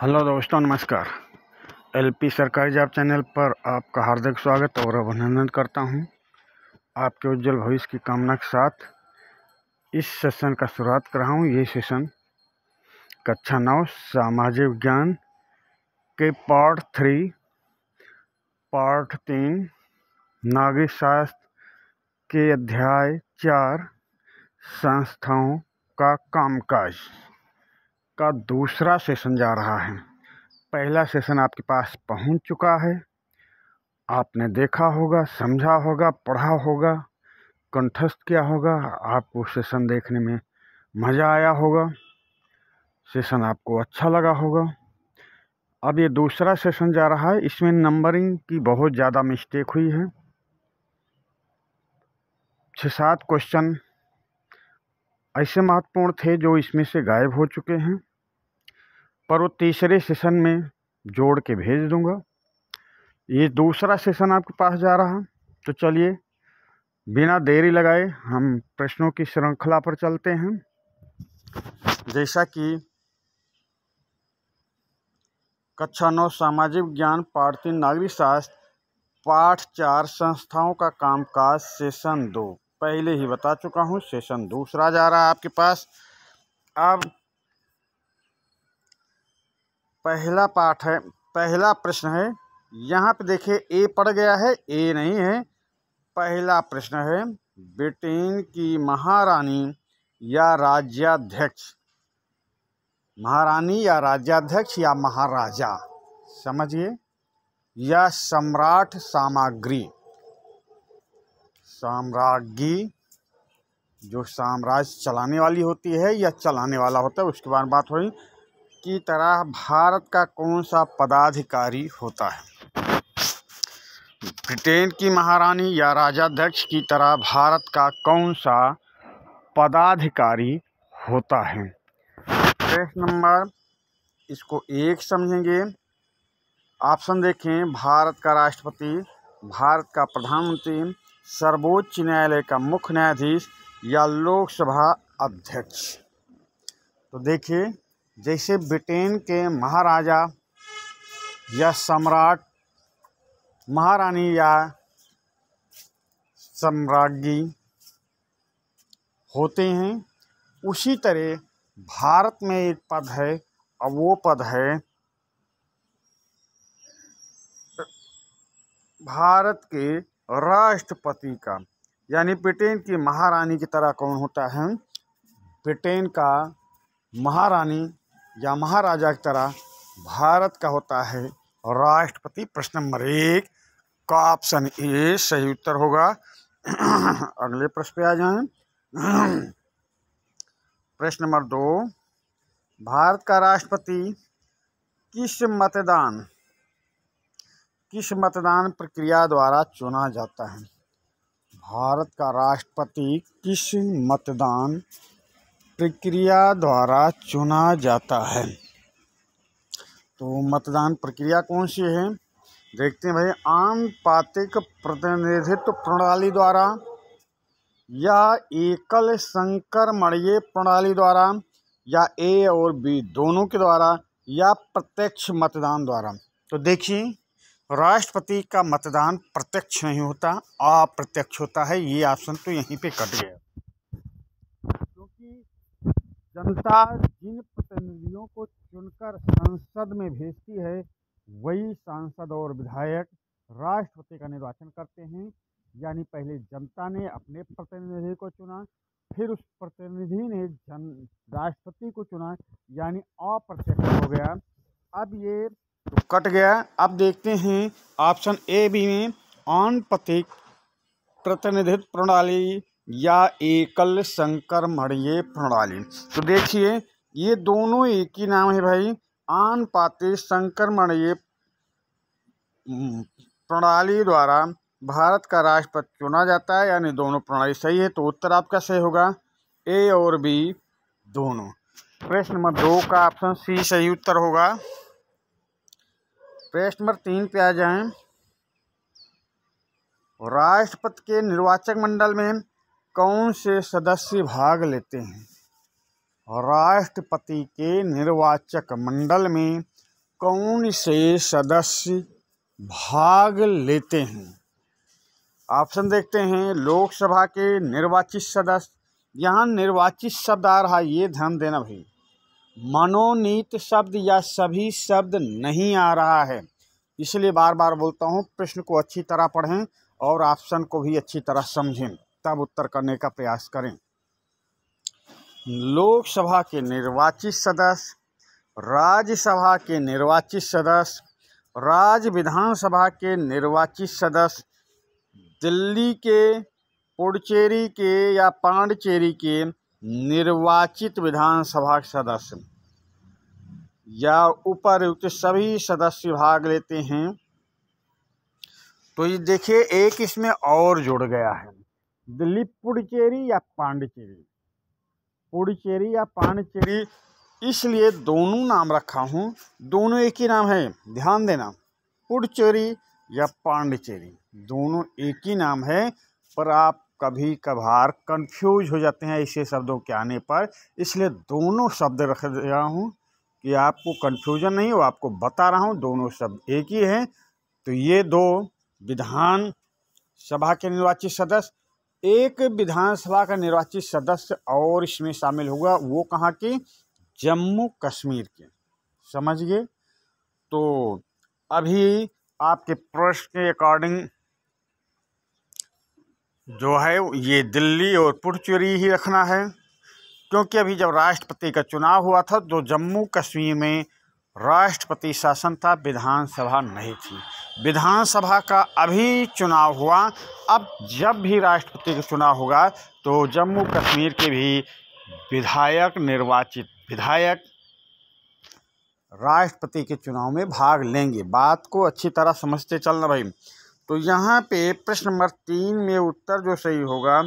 Hello दोस्तों, नमस्कार। LP सरकारी जॉब चैनल पर आपका हार्दिक स्वागत और अभिनंदन करता हूं। आपके उज्जवल भविष्य की कामना के साथ इस सेशन का शुरुआत कर रहा हूं। ये सेशन कक्षा 9 सामाजिक विज्ञान के पार्ट 3 नागरिक शास्त्र के अध्याय 4 संस्थाओं का कामकाज का दूसरा सेशन जा रहा है। पहला सेशन आपके पास पहुंच चुका है। आपने देखा होगा, समझा होगा, पढ़ा होगा, कंठस्थ किया होगा। आपको सेशन देखने में मज़ा आया होगा, सेशन आपको अच्छा लगा होगा। अब ये दूसरा सेशन जा रहा है। इसमें नंबरिंग की बहुत ज़्यादा मिस्टेक हुई है। 6-7 क्वेश्चन ऐसे महत्वपूर्ण थे जो इसमें से गायब हो चुके हैं, पर वो तीसरे सेशन में जोड़ के भेज दूंगा। ये दूसरा सेशन आपके पास जा रहा। तो चलिए बिना देरी लगाए हम प्रश्नों की श्रृंखला पर चलते हैं। जैसा कि कक्षा 9 सामाजिक विज्ञान पाठ 3 नागरिक शास्त्र पाठ 4 संस्थाओं का कामकाज सेशन 2 पहले ही बता चुका हूँ। सेशन दूसरा जा रहा है आपके पास। अब पहला पाठ है, पहला प्रश्न है। यहाँ पे देखिए ए पड़ गया है, ए नहीं है। पहला प्रश्न है, ब्रिटेन की महारानी या राज्याध्यक्ष, महारानी या राज्याध्यक्ष या महाराजा समझिए, या सम्राट सामग्री, साम्राज्ञी जो साम्राज्य चलाने वाली होती है या चलाने वाला होता है, उसके बारे में बात हुई, की तरह भारत का कौन सा पदाधिकारी होता है। ब्रिटेन की महारानी या राजाध्यक्ष की तरह भारत का कौन सा पदाधिकारी होता है। प्रश्न नंबर इसको 1 समझेंगे। ऑप्शन देखें, भारत का राष्ट्रपति, भारत का प्रधानमंत्री, सर्वोच्च न्यायालय का मुख्य न्यायाधीश या लोकसभा अध्यक्ष। तो देखिए, जैसे ब्रिटेन के महाराजा या सम्राट, महारानी या सम्राज्ञी होते हैं, उसी तरह भारत में एक पद है और वो पद है भारत के राष्ट्रपति का। यानी ब्रिटेन की महारानी की तरह कौन होता है, ब्रिटेन का महारानी या महाराजा की तरह भारत का होता है राष्ट्रपति। प्रश्न नंबर 1 का ऑप्शन ए सही उत्तर होगा। अगले प्रश्न पे आ जाएं। प्रश्न नंबर 2, भारत का राष्ट्रपति किस मतदान प्रक्रिया द्वारा चुना जाता है। भारत का राष्ट्रपति किस मतदान प्रक्रिया द्वारा चुना जाता है। तो मतदान प्रक्रिया कौन सी है, देखते हैं भाई। आनुपातिक प्रतिनिधित्व प्रणाली द्वारा, या एकल संकरमणीय प्रणाली द्वारा, या ए और बी दोनों के द्वारा, या प्रत्यक्ष मतदान द्वारा। तो देखिए, राष्ट्रपति का मतदान प्रत्यक्ष नहीं होता, अप्रत्यक्ष होता है। ये ऑप्शन तो यहीं पे कट गया, क्योंकि जनता जिन प्रतिनिधियों को चुनकर संसद में भेजती है, वही सांसद और विधायक राष्ट्रपति का निर्वाचन करते हैं। यानी पहले जनता ने अपने प्रतिनिधि को चुना, फिर उस प्रतिनिधि ने राष्ट्रपति को चुना, यानी अप्रत्यक्ष हो गया। अब ये तो कट गया। अब देखते हैं ऑप्शन ए बी में, आनुपातिक प्रतिनिधित्व प्रणाली या एकल संकरमणीय प्रणाली। तो देखिए, ये दोनों एक ही नाम है भाई। आनुपातिक संकरमणीय प्रणाली द्वारा भारत का राष्ट्रपति चुना जाता है, यानी दोनों प्रणाली सही है। तो उत्तर आपका सही होगा, ए और बी दोनों। प्रश्न नंबर 2 का ऑप्शन सी सही उत्तर होगा। प्रश्न नंबर 3 पे आ जाएं। राष्ट्रपति के निर्वाचक मंडल में कौन से सदस्य भाग लेते हैं। राष्ट्रपति के निर्वाचक मंडल में कौन से सदस्य भाग लेते हैं? ऑप्शन देखते हैं। लोकसभा के निर्वाचित सदस्य, यहाँ निर्वाचित शब्द आ रहा है, ये ध्यान देना भाई, मनोनीत शब्द या सभी शब्द नहीं आ रहा है, इसलिए बार बार बोलता हूँ प्रश्न को अच्छी तरह पढ़ें और ऑप्शन को भी अच्छी तरह समझें, तब उत्तर करने का प्रयास करें। लोकसभा के निर्वाचित सदस्य, राज्यसभा के निर्वाचित सदस्य, राज्य विधानसभा के निर्वाचित सदस्य, दिल्ली के, पुडुचेरी के या पांडिचेरी के निर्वाचित विधानसभा सदस्य या उपर्युक्त सभी सदस्य भाग लेते हैं। तो ये देखिए एक इसमें और जुड़ गया है, दिल्ली, पुडुचेरी या पांडिचेरी, पुडुचेरी या पांडिचेरी, इसलिए दोनों नाम रखा हूँ, दोनों एक ही नाम है, ध्यान देना, पुडुचेरी या पांडिचेरी दोनों एक ही नाम है, पर आप कभी कभार कंफ्यूज हो जाते हैं ऐसे शब्दों के आने पर, इसलिए दोनों शब्द रख रहा हूँ कि आपको कंफ्यूजन नहीं हो, आपको बता रहा हूँ दोनों शब्द एक ही हैं। तो ये दो विधान सभा के निर्वाचित सदस्य, एक विधानसभा का निर्वाचित सदस्य और इसमें शामिल होगा, वो कहाँ के, जम्मू कश्मीर के, समझ गए। तो अभी आपके प्रश्न के अकॉर्डिंग जो है ये दिल्ली और पुडुचेरी ही रखना है, क्योंकि अभी जब राष्ट्रपति का चुनाव हुआ था तो जम्मू कश्मीर में राष्ट्रपति शासन था, विधानसभा नहीं थी। विधानसभा का अभी चुनाव हुआ, अब जब भी राष्ट्रपति का चुनाव होगा तो जम्मू कश्मीर के भी विधायक, निर्वाचित विधायक राष्ट्रपति के चुनाव में भाग लेंगे। बात को अच्छी तरह समझते चलना भाई। तो यहाँ पे प्रश्न नंबर 3 में उत्तर जो सही होगा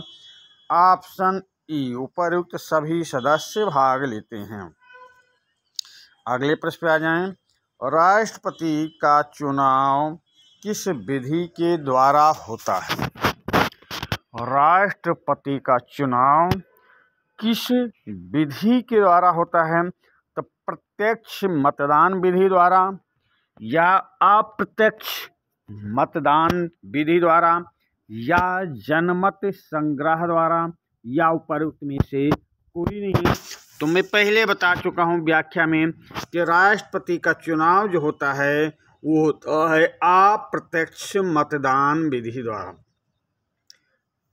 ऑप्शन ई, उपर्युक्त सभी सदस्य भाग लेते हैं। अगले प्रश्न पे आ जाएं। राष्ट्रपति का चुनाव किस विधि के द्वारा होता है? राष्ट्रपति का चुनाव किस विधि के द्वारा होता है? तो प्रत्यक्ष मतदान विधि द्वारा या अप्रत्यक्ष मतदान विधि द्वारा या जनमत संग्रह द्वारा या उपर्युक्त में से कोई नहीं। तो मैं पहले बता चुका हूं व्याख्या में कि राष्ट्रपति का चुनाव जो होता है वो होता है अप्रत्यक्ष मतदान विधि द्वारा।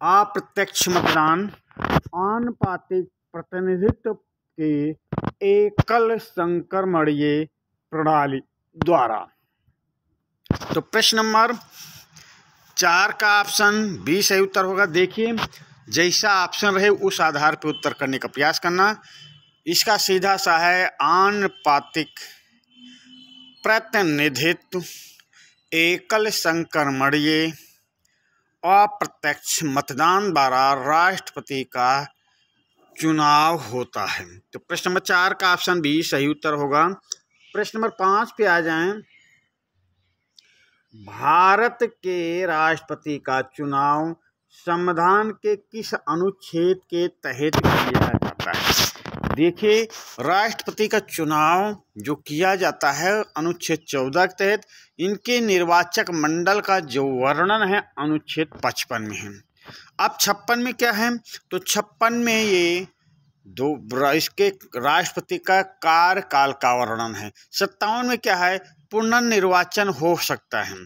अप्रत्यक्ष मतदान आनुपातिक प्रतिनिधित्व के एकल संक्रमणीय प्रणाली द्वारा। तो प्रश्न नंबर 4 का ऑप्शन बी सही उत्तर होगा। देखिए जैसा ऑप्शन रहे उस आधार पर उत्तर करने का प्रयास करना। इसका सीधा सा है आनुपातिक प्रतिनिधित्व एकल संक्रमणीय अप्रत्यक्ष मतदान द्वारा राष्ट्रपति का चुनाव होता है। तो प्रश्न नंबर 4 का ऑप्शन बी सही उत्तर होगा। प्रश्न नंबर 5 पे आ जाएं। भारत के राष्ट्रपति का चुनाव संविधान के किस अनुच्छेद के तहत किया जाता है? देखिए राष्ट्रपति का चुनाव जो किया जाता है अनुच्छेद 14 के तहत, इनके निर्वाचक मंडल का जो वर्णन है अनुच्छेद 55 में है। अब 56 में क्या है? तो 56 में ये इसके राष्ट्रपति का कार्यकाल का वर्णन है। 57 में क्या है? पुनर्निर्वाचन हो सकता है।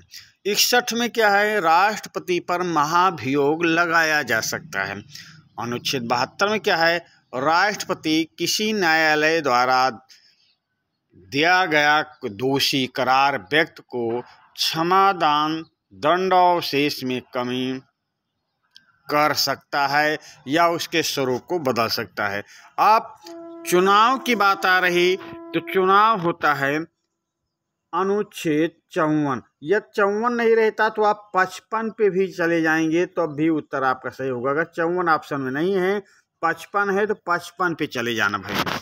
61 में क्या है? राष्ट्रपति पर महाभियोग लगाया जा सकता है। अनुच्छेद 72 में क्या है? राष्ट्रपति किसी न्यायालय द्वारा दिया गया दोषी करार व्यक्ति को क्षमादान दंडावशेष में कमी कर सकता है या उसके स्वरूप को बदल सकता है। अब चुनाव की बात आ रही तो चुनाव होता है अनुच्छेद 54। यह 54 नहीं रहता तो आप 55 पे भी चले जाएंगे तो अब भी उत्तर आपका सही होगा। अगर 54 ऑप्शन में नहीं है, 55 है तो 55 पे चले जाना भाई।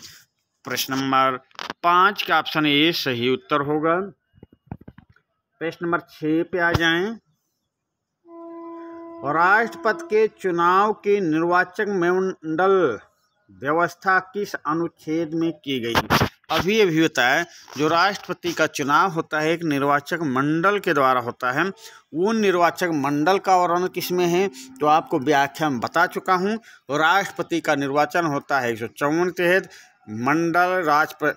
प्रश्न नंबर 5 का ऑप्शन ए सही उत्तर होगा। प्रश्न नंबर 6 पे आ जाएं। राष्ट्रपति के चुनाव की निर्वाचक मंडल व्यवस्था किस अनुच्छेद में की गई? अभी अभी बताया, जो राष्ट्रपति का चुनाव होता है एक निर्वाचक मंडल के द्वारा होता है। वो निर्वाचक मंडल का वर्णन किसमें है तो आपको व्याख्या में बता चुका हूँ। राष्ट्रपति का निर्वाचन होता है 154 के तहत। मंडल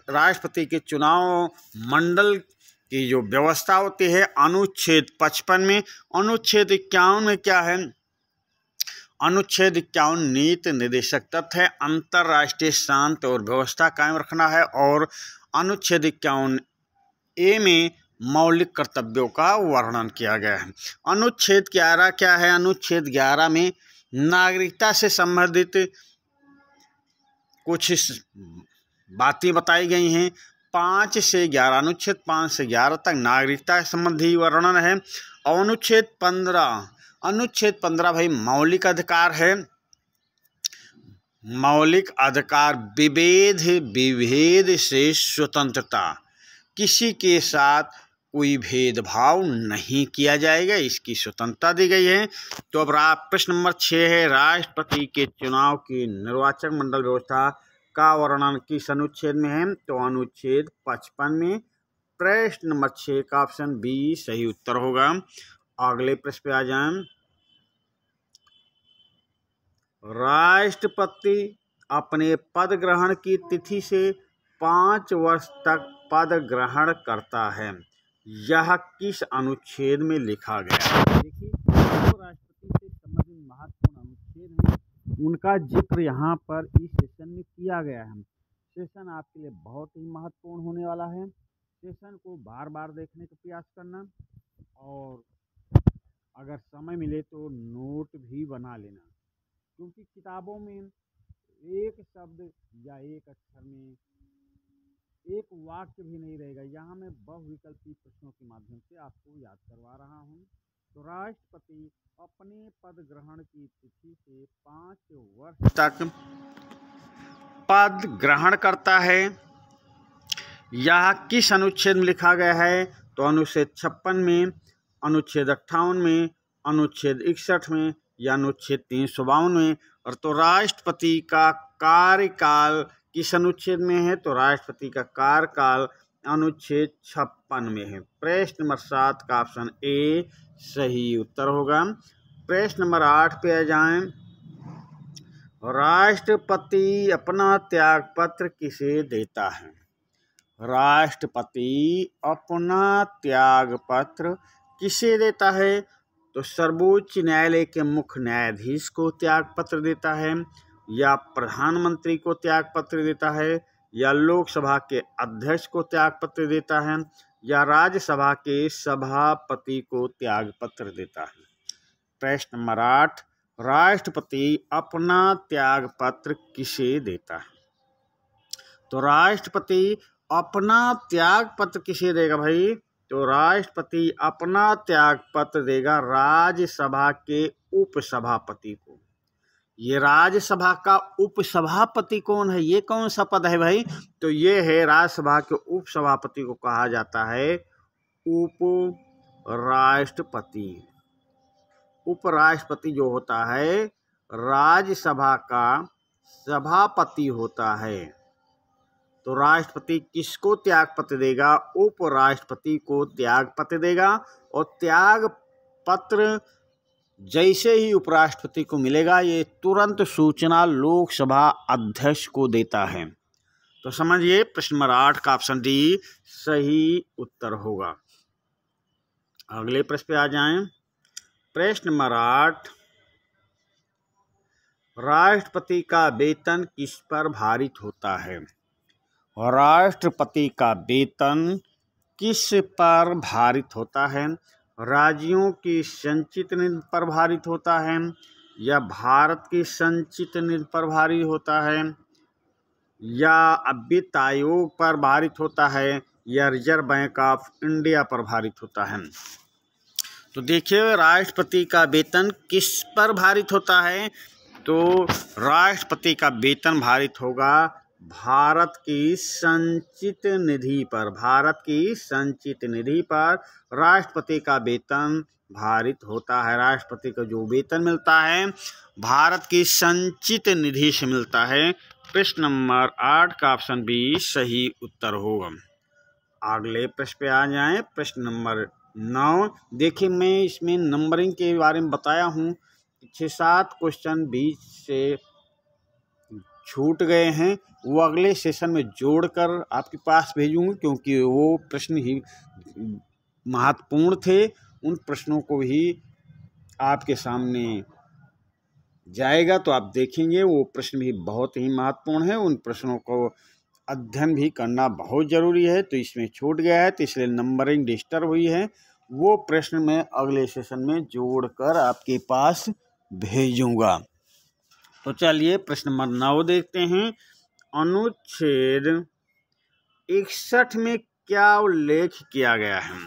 राष्ट्रपति के चुनाव मंडल की जो व्यवस्था होती है अनुच्छेद 55 में। अनुच्छेद 51 में क्या है? अनुच्छेद 51 नीति निर्देशक तथ्य है, अंतर्राष्ट्रीय शांति और व्यवस्था कायम रखना है। और अनुच्छेद 51A में मौलिक कर्तव्यों का वर्णन किया गया है। अनुच्छेद 11 क्या है? अनुच्छेद 11 में नागरिकता से संबंधित कुछ बातें बताई गई हैं। 5 से 11 अनुच्छेद 5 से 11 तक नागरिकता संबंधी वर्णन है। और अनुच्छेद 15 भाई मौलिक अधिकार है। मौलिक अधिकार विभेद से स्वतंत्रता, किसी के साथ कोई भेदभाव नहीं किया जाएगा, इसकी स्वतंत्रता दी गई है। तो अब प्रश्न नंबर 6 है, राष्ट्रपति के चुनाव की निर्वाचक मंडल व्यवस्था का वर्णन किस अनुच्छेद में है तो अनुच्छेद 55 में। प्रश्न नंबर 6 का ऑप्शन बी सही उत्तर होगा। अगले प्रश्न पे आ जाएं। राष्ट्रपति अपने पद ग्रहण की तिथि से 5 वर्ष तक पद ग्रहण करता है, यह किस अनुच्छेद में लिखा गया है? देखिए, जो राष्ट्रपति से संबंधित महत्वपूर्ण अनुच्छेद हैं उनका जिक्र यहाँ पर इस सेशन में किया गया है। सेशन आपके लिए बहुत ही महत्वपूर्ण होने वाला है। सेशन को बार बार देखने का प्रयास करना और अगर समय मिले तो नोट भी बना लेना, क्योंकि किताबों में एक शब्द या एक अक्षर में एक वाक्य भी नहीं रहेगा। यहाँ मैं बहुविकल्पी प्रश्नों के माध्यम से आपको याद करवा रहा हूँ। तो राष्ट्रपति अपने पद ग्रहण की तिथि से 5 वर्ष तक पद ग्रहण करता है। यह किस अनुच्छेद में लिखा गया है तो अनुच्छेद 56 में, अनुच्छेद 58 में, अनुच्छेद 61 में या अनुच्छेद 352 में। और तो राष्ट्रपति का कार्यकाल किस अनुच्छेद में है तो राष्ट्रपति का कार्यकाल अनुच्छेद 56 में है। प्रश्न नंबर 7 का ऑप्शन ए सही उत्तर होगा। प्रश्न नंबर 8 पे आ जाएं। राष्ट्रपति अपना त्याग पत्र किसे देता है? राष्ट्रपति अपना त्याग पत्र किसे देता है तो सर्वोच्च न्यायालय के मुख्य न्यायाधीश को त्याग पत्र देता है, या प्रधानमंत्री को त्याग पत्र देता है, या लोकसभा के अध्यक्ष को त्याग पत्र देता है, या राज्यसभा के सभापति को त्याग पत्र देता है। प्रश्न नंबर 8, राष्ट्रपति अपना त्याग पत्र किसे देता है? तो राष्ट्रपति अपना त्याग पत्र किसे देगा भाई? तो राष्ट्रपति अपना त्याग पत्र देगा राज्यसभा के उपसभापति को। ये राज्यसभा का उपसभापति कौन है? ये कौन सा पद है भाई? तो ये है राज्यसभा के उपसभापति को कहा जाता है उपराष्ट्रपति। उपराष्ट्रपति जो होता है राज्यसभा का सभापति होता है। तो राष्ट्रपति किसको त्याग पत्र देगा? उपराष्ट्रपति को त्याग पत्र देगा। और त्याग पत्र जैसे ही उपराष्ट्रपति को मिलेगा ये तुरंत सूचना लोकसभा अध्यक्ष को देता है। तो समझिए प्रश्न नंबर 8 का ऑप्शन डी सही उत्तर होगा। अगले प्रश्न पे आ जाएं। प्रश्न नंबर 8, राष्ट्रपति का वेतन किस पर भारित होता है? राष्ट्रपति का वेतन किस पर भारित होता है? राज्यों की संचित निधि पर भारित होता है, या भारत की संचित निधि पर भारित होता है, या वित्त आयोग पर भारित होता है, या रिजर्व बैंक ऑफ इंडिया पर भारित होता है? तो देखिए राष्ट्रपति का वेतन किस पर भारित होता है तो राष्ट्रपति का वेतन भारित होगा भारत की संचित निधि पर। भारत की संचित निधि पर राष्ट्रपति का वेतन भारित होता है। राष्ट्रपति को जो वेतन मिलता है भारत की संचित निधि से मिलता है, प्रश्न नंबर 8 का ऑप्शन बी सही उत्तर होगा। अगले प्रश्न पे आ जाएं। प्रश्न नंबर 9। देखिए, मैं इसमें नंबरिंग के बारे में बताया हूँ। 6-7 क्वेश्चन बीच से छूट गए हैं, वो अगले सेशन में जोड़कर आपके पास भेजूंगा, क्योंकि वो प्रश्न ही महत्वपूर्ण थे। उन प्रश्नों को ही आपके सामने जाएगा तो आप देखेंगे वो प्रश्न भी बहुत ही महत्वपूर्ण है। उन प्रश्नों को अध्ययन भी करना बहुत ज़रूरी है। तो इसमें छूट गया है, तो इसलिए नंबरिंग डिस्टर्ब हुई है। वो प्रश्न मैं अगले सेशन में जोड़कर आपके पास भेजूंगा। तो चलिए प्रश्न नंबर 9 देखते हैं। अनुच्छेद 61 में क्या उल्लेख किया गया है?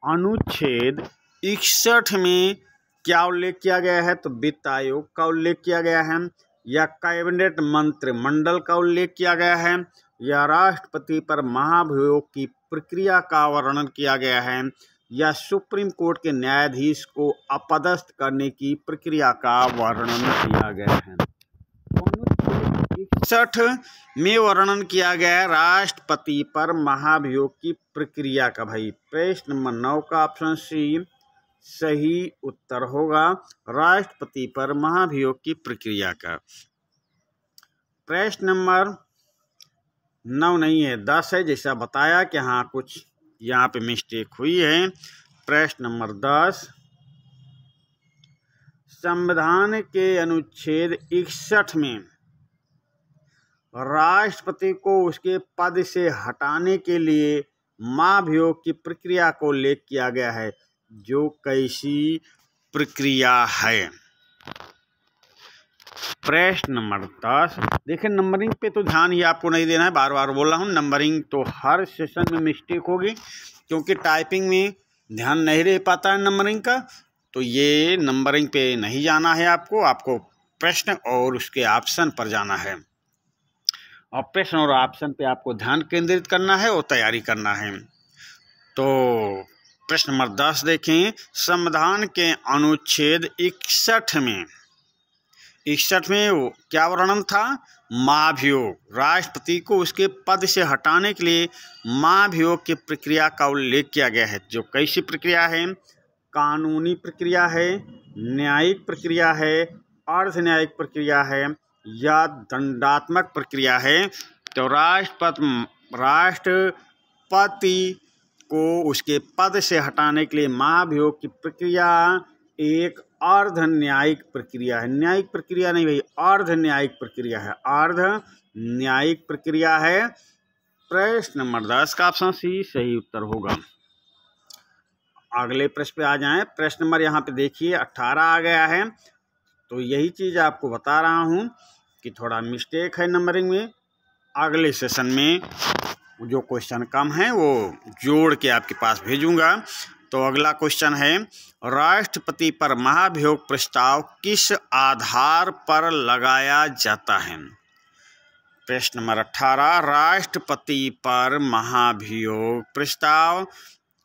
अनुच्छेद 61 में क्या उल्लेख किया गया है? तो वित्त आयोग का उल्लेख किया गया है, या कैबिनेट मंत्रिमंडल का उल्लेख किया गया है, या राष्ट्रपति पर महाभियोग की प्रक्रिया का वर्णन किया गया है, या सुप्रीम कोर्ट के न्यायाधीश को अपदस्थ करने की प्रक्रिया का वर्णन किया गया है? 61 में वर्णन किया गया है राष्ट्रपति पर महाभियोग की प्रक्रिया का। भाई प्रश्न नंबर 9 का ऑप्शन सी सही उत्तर होगा, राष्ट्रपति पर महाभियोग की प्रक्रिया का। प्रश्न नंबर 9 नहीं है, 10 है, जैसा बताया कि हाँ कुछ यहाँ पे मिस्टेक हुई है। प्रश्न नंबर 10। संविधान के अनुच्छेद 61 में राष्ट्रपति को उसके पद से हटाने के लिए महाभियोग की प्रक्रिया को उल्लेख किया गया है, जो कैसी प्रक्रिया है? प्रश्न नंबर 10। देखिए, नंबरिंग पे तो ध्यान ही आपको नहीं देना है, बार बार बोल रहा हूँ। नंबरिंग तो हर सेशन में मिस्टेक होगी, क्योंकि टाइपिंग में ध्यान नहीं रह पाता है नंबरिंग का। तो ये नंबरिंग पे नहीं जाना है आपको प्रश्न और उसके ऑप्शन पर जाना है, और प्रश्न और ऑप्शन पे आपको ध्यान केंद्रित करना है और तैयारी करना है। तो प्रश्न नंबर 10 देखें। संविधान के अनुच्छेद 61 में क्या वर्णन था? महाभियोग। राष्ट्रपति को उसके पद से हटाने के लिए महाभियोग की प्रक्रिया का उल्लेख किया गया है, जो कैसी प्रक्रिया है? कानूनी प्रक्रिया है, न्यायिक प्रक्रिया है, अर्ध न्यायिक प्रक्रिया है, या दंडात्मक प्रक्रिया है? तो राष्ट्रपति को उसके पद से हटाने के लिए महाभियोग की प्रक्रिया एक अर्ध न्यायिक प्रक्रिया है। न्यायिक प्रक्रिया नहीं भाई, अर्ध न्यायिक प्रक्रिया है, अर्ध न्यायिक प्रक्रिया है। प्रश्न नंबर 10 का ऑप्शन सी सही उत्तर होगा। अगले प्रश्न पे आ जाएं। प्रश्न नंबर यहाँ पे देखिए 18 आ गया है। तो यही चीज़ आपको बता रहा हूँ कि थोड़ा मिस्टेक है नंबरिंग में। अगले सेशन में जो क्वेश्चन कम है वो जोड़ के आपके पास भेजूंगा। तो अगला क्वेश्चन है, राष्ट्रपति पर महाभियोग प्रस्ताव किस आधार पर लगाया जाता है? प्रश्न नंबर 18। राष्ट्रपति पर महाभियोग प्रस्ताव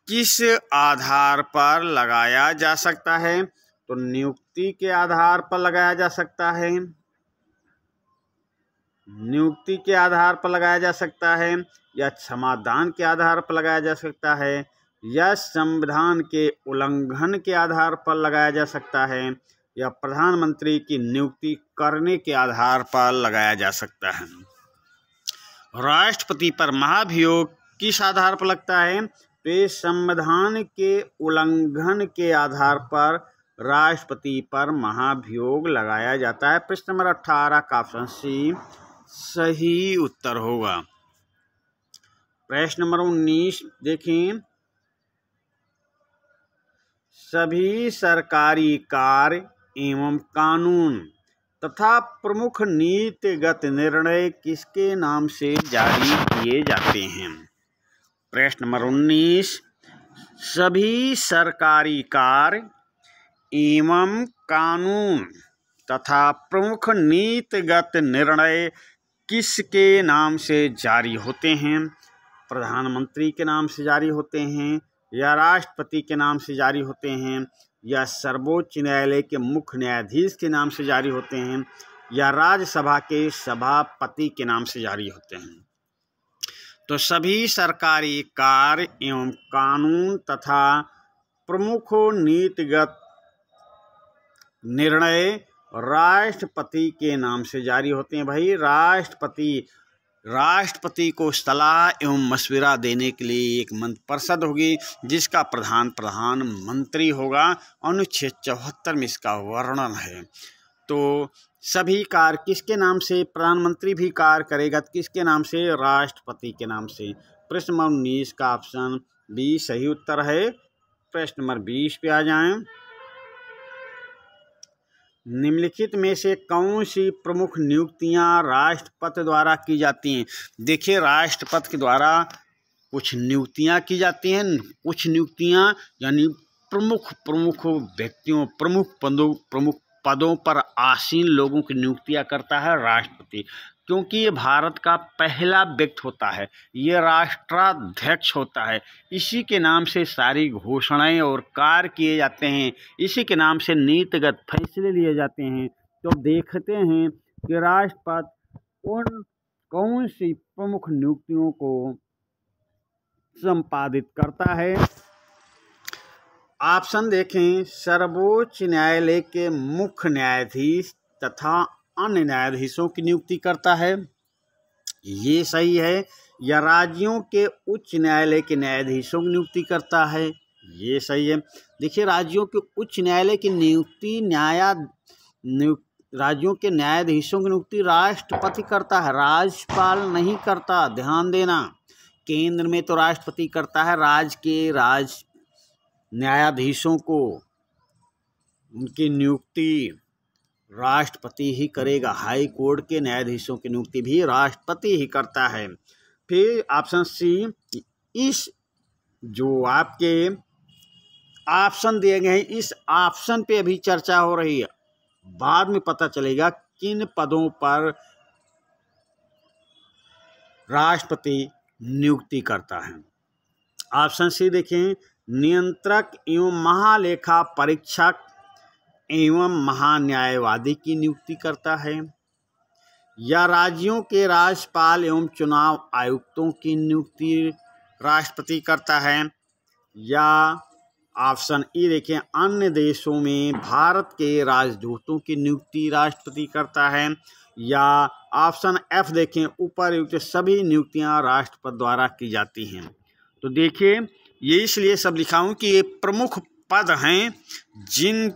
किस आधार पर लगाया जा सकता है? तो नियुक्ति के आधार पर लगाया जा सकता है, नियुक्ति के आधार पर लगाया जा सकता है, या क्षमादान के आधार पर लगाया जा सकता है, या संविधान के उल्लंघन के आधार पर लगाया जा सकता है, या प्रधानमंत्री की नियुक्ति करने के आधार पर लगाया जा सकता है। राष्ट्रपति पर महाभियोग किस आधार पर लगता है? तो ये संविधान के उल्लंघन के आधार पर राष्ट्रपति पर महाभियोग लगाया जाता है। प्रश्न नंबर 18 का ऑप्शन सी सही उत्तर होगा। प्रश्न नंबर 19 देखें। सभी सरकारी कार्य एवं कानून तथा प्रमुख नीतिगत निर्णय किसके नाम से जारी किए जाते हैं? प्रश्न नंबर 19। सभी सरकारी कार्य एवं कानून तथा प्रमुख नीतिगत निर्णय किसके नाम से जारी होते हैं? प्रधानमंत्री के नाम से जारी होते हैं, या राष्ट्रपति के नाम से जारी होते हैं, या सर्वोच्च न्यायालय के मुख्य न्यायाधीश के नाम से जारी होते हैं, या राज्यसभा के सभापति के नाम से जारी होते हैं। तो सभी सरकारी कार्य एवं कानून तथा प्रमुख नीतिगत निर्णय राष्ट्रपति के नाम से जारी होते हैं। भाई राष्ट्रपति को सलाह एवं मशविरा देने के लिए एक मंत्रिपरिषद होगी जिसका प्रधानमंत्री होगा। अनुच्छेद 74 में इसका वर्णन है। तो सभी कार्य किसके नाम से, प्रधानमंत्री भी कार्य करेगा, किसके नाम से, राष्ट्रपति के नाम से। प्रश्न नंबर 19 का ऑप्शन बी सही उत्तर है। प्रश्न नंबर 20 पे आ जाएं। निम्नलिखित में से कौन सी प्रमुख नियुक्तियां राष्ट्रपति द्वारा की जाती हैं। देखिए, राष्ट्रपति के द्वारा कुछ नियुक्तियां की जाती हैं। कुछ नियुक्तियां यानी प्रमुख व्यक्तियों, प्रमुख पदों पर आसीन लोगों की नियुक्तियां करता है राष्ट्रपति, क्योंकि ये भारत का पहला व्यक्ति होता है, ये राष्ट्राध्यक्ष होता है। इसी के नाम से सारी घोषणाएं और कार्य किए जाते हैं, इसी के नाम से नीतिगत फैसले लिए जाते हैं। तो देखते हैं कि राष्ट्रपति कौन सी प्रमुख नियुक्तियों को संपादित करता है। ऑप्शन देखें। सर्वोच्च न्यायालय के मुख्य न्यायाधीश तथा अन्य न्यायाधीशों की नियुक्ति करता है, ये सही है। या राज्यों के उच्च न्यायालय के न्यायाधीशों की नियुक्ति करता है, ये सही है। देखिए, राज्यों के उच्च न्यायालय की नियुक्ति राज्यों के न्यायाधीशों की नियुक्ति राष्ट्रपति करता है, राज्यपाल नहीं करता, ध्यान देना। केंद्र में तो राष्ट्रपति करता है, राज्य के न्यायाधीशों को उनकी नियुक्ति राष्ट्रपति ही करेगा। हाई कोर्ट के न्यायाधीशों की नियुक्ति भी राष्ट्रपति ही करता है। फिर ऑप्शन सी, इस जो आपके ऑप्शन दिए गए हैं, इस ऑप्शन पे अभी चर्चा हो रही है, बाद में पता चलेगा किन पदों पर राष्ट्रपति नियुक्ति करता है। ऑप्शन सी देखें। नियंत्रक एवं महालेखा परीक्षक एवं महान्यायवादी की नियुक्ति करता है। या राज्यों के राज्यपाल एवं चुनाव आयुक्तों की नियुक्ति राष्ट्रपति करता है। या ऑप्शन ई देखें। अन्य देशों में भारत के राजदूतों की नियुक्ति राष्ट्रपति करता है। या ऑप्शन एफ देखें। उपर्युक्त सभी नियुक्तियां राष्ट्रपति द्वारा की जाती हैं। तो देखिए, ये इसलिए सब लिखा हूँ कि ये प्रमुख पद हैं जिन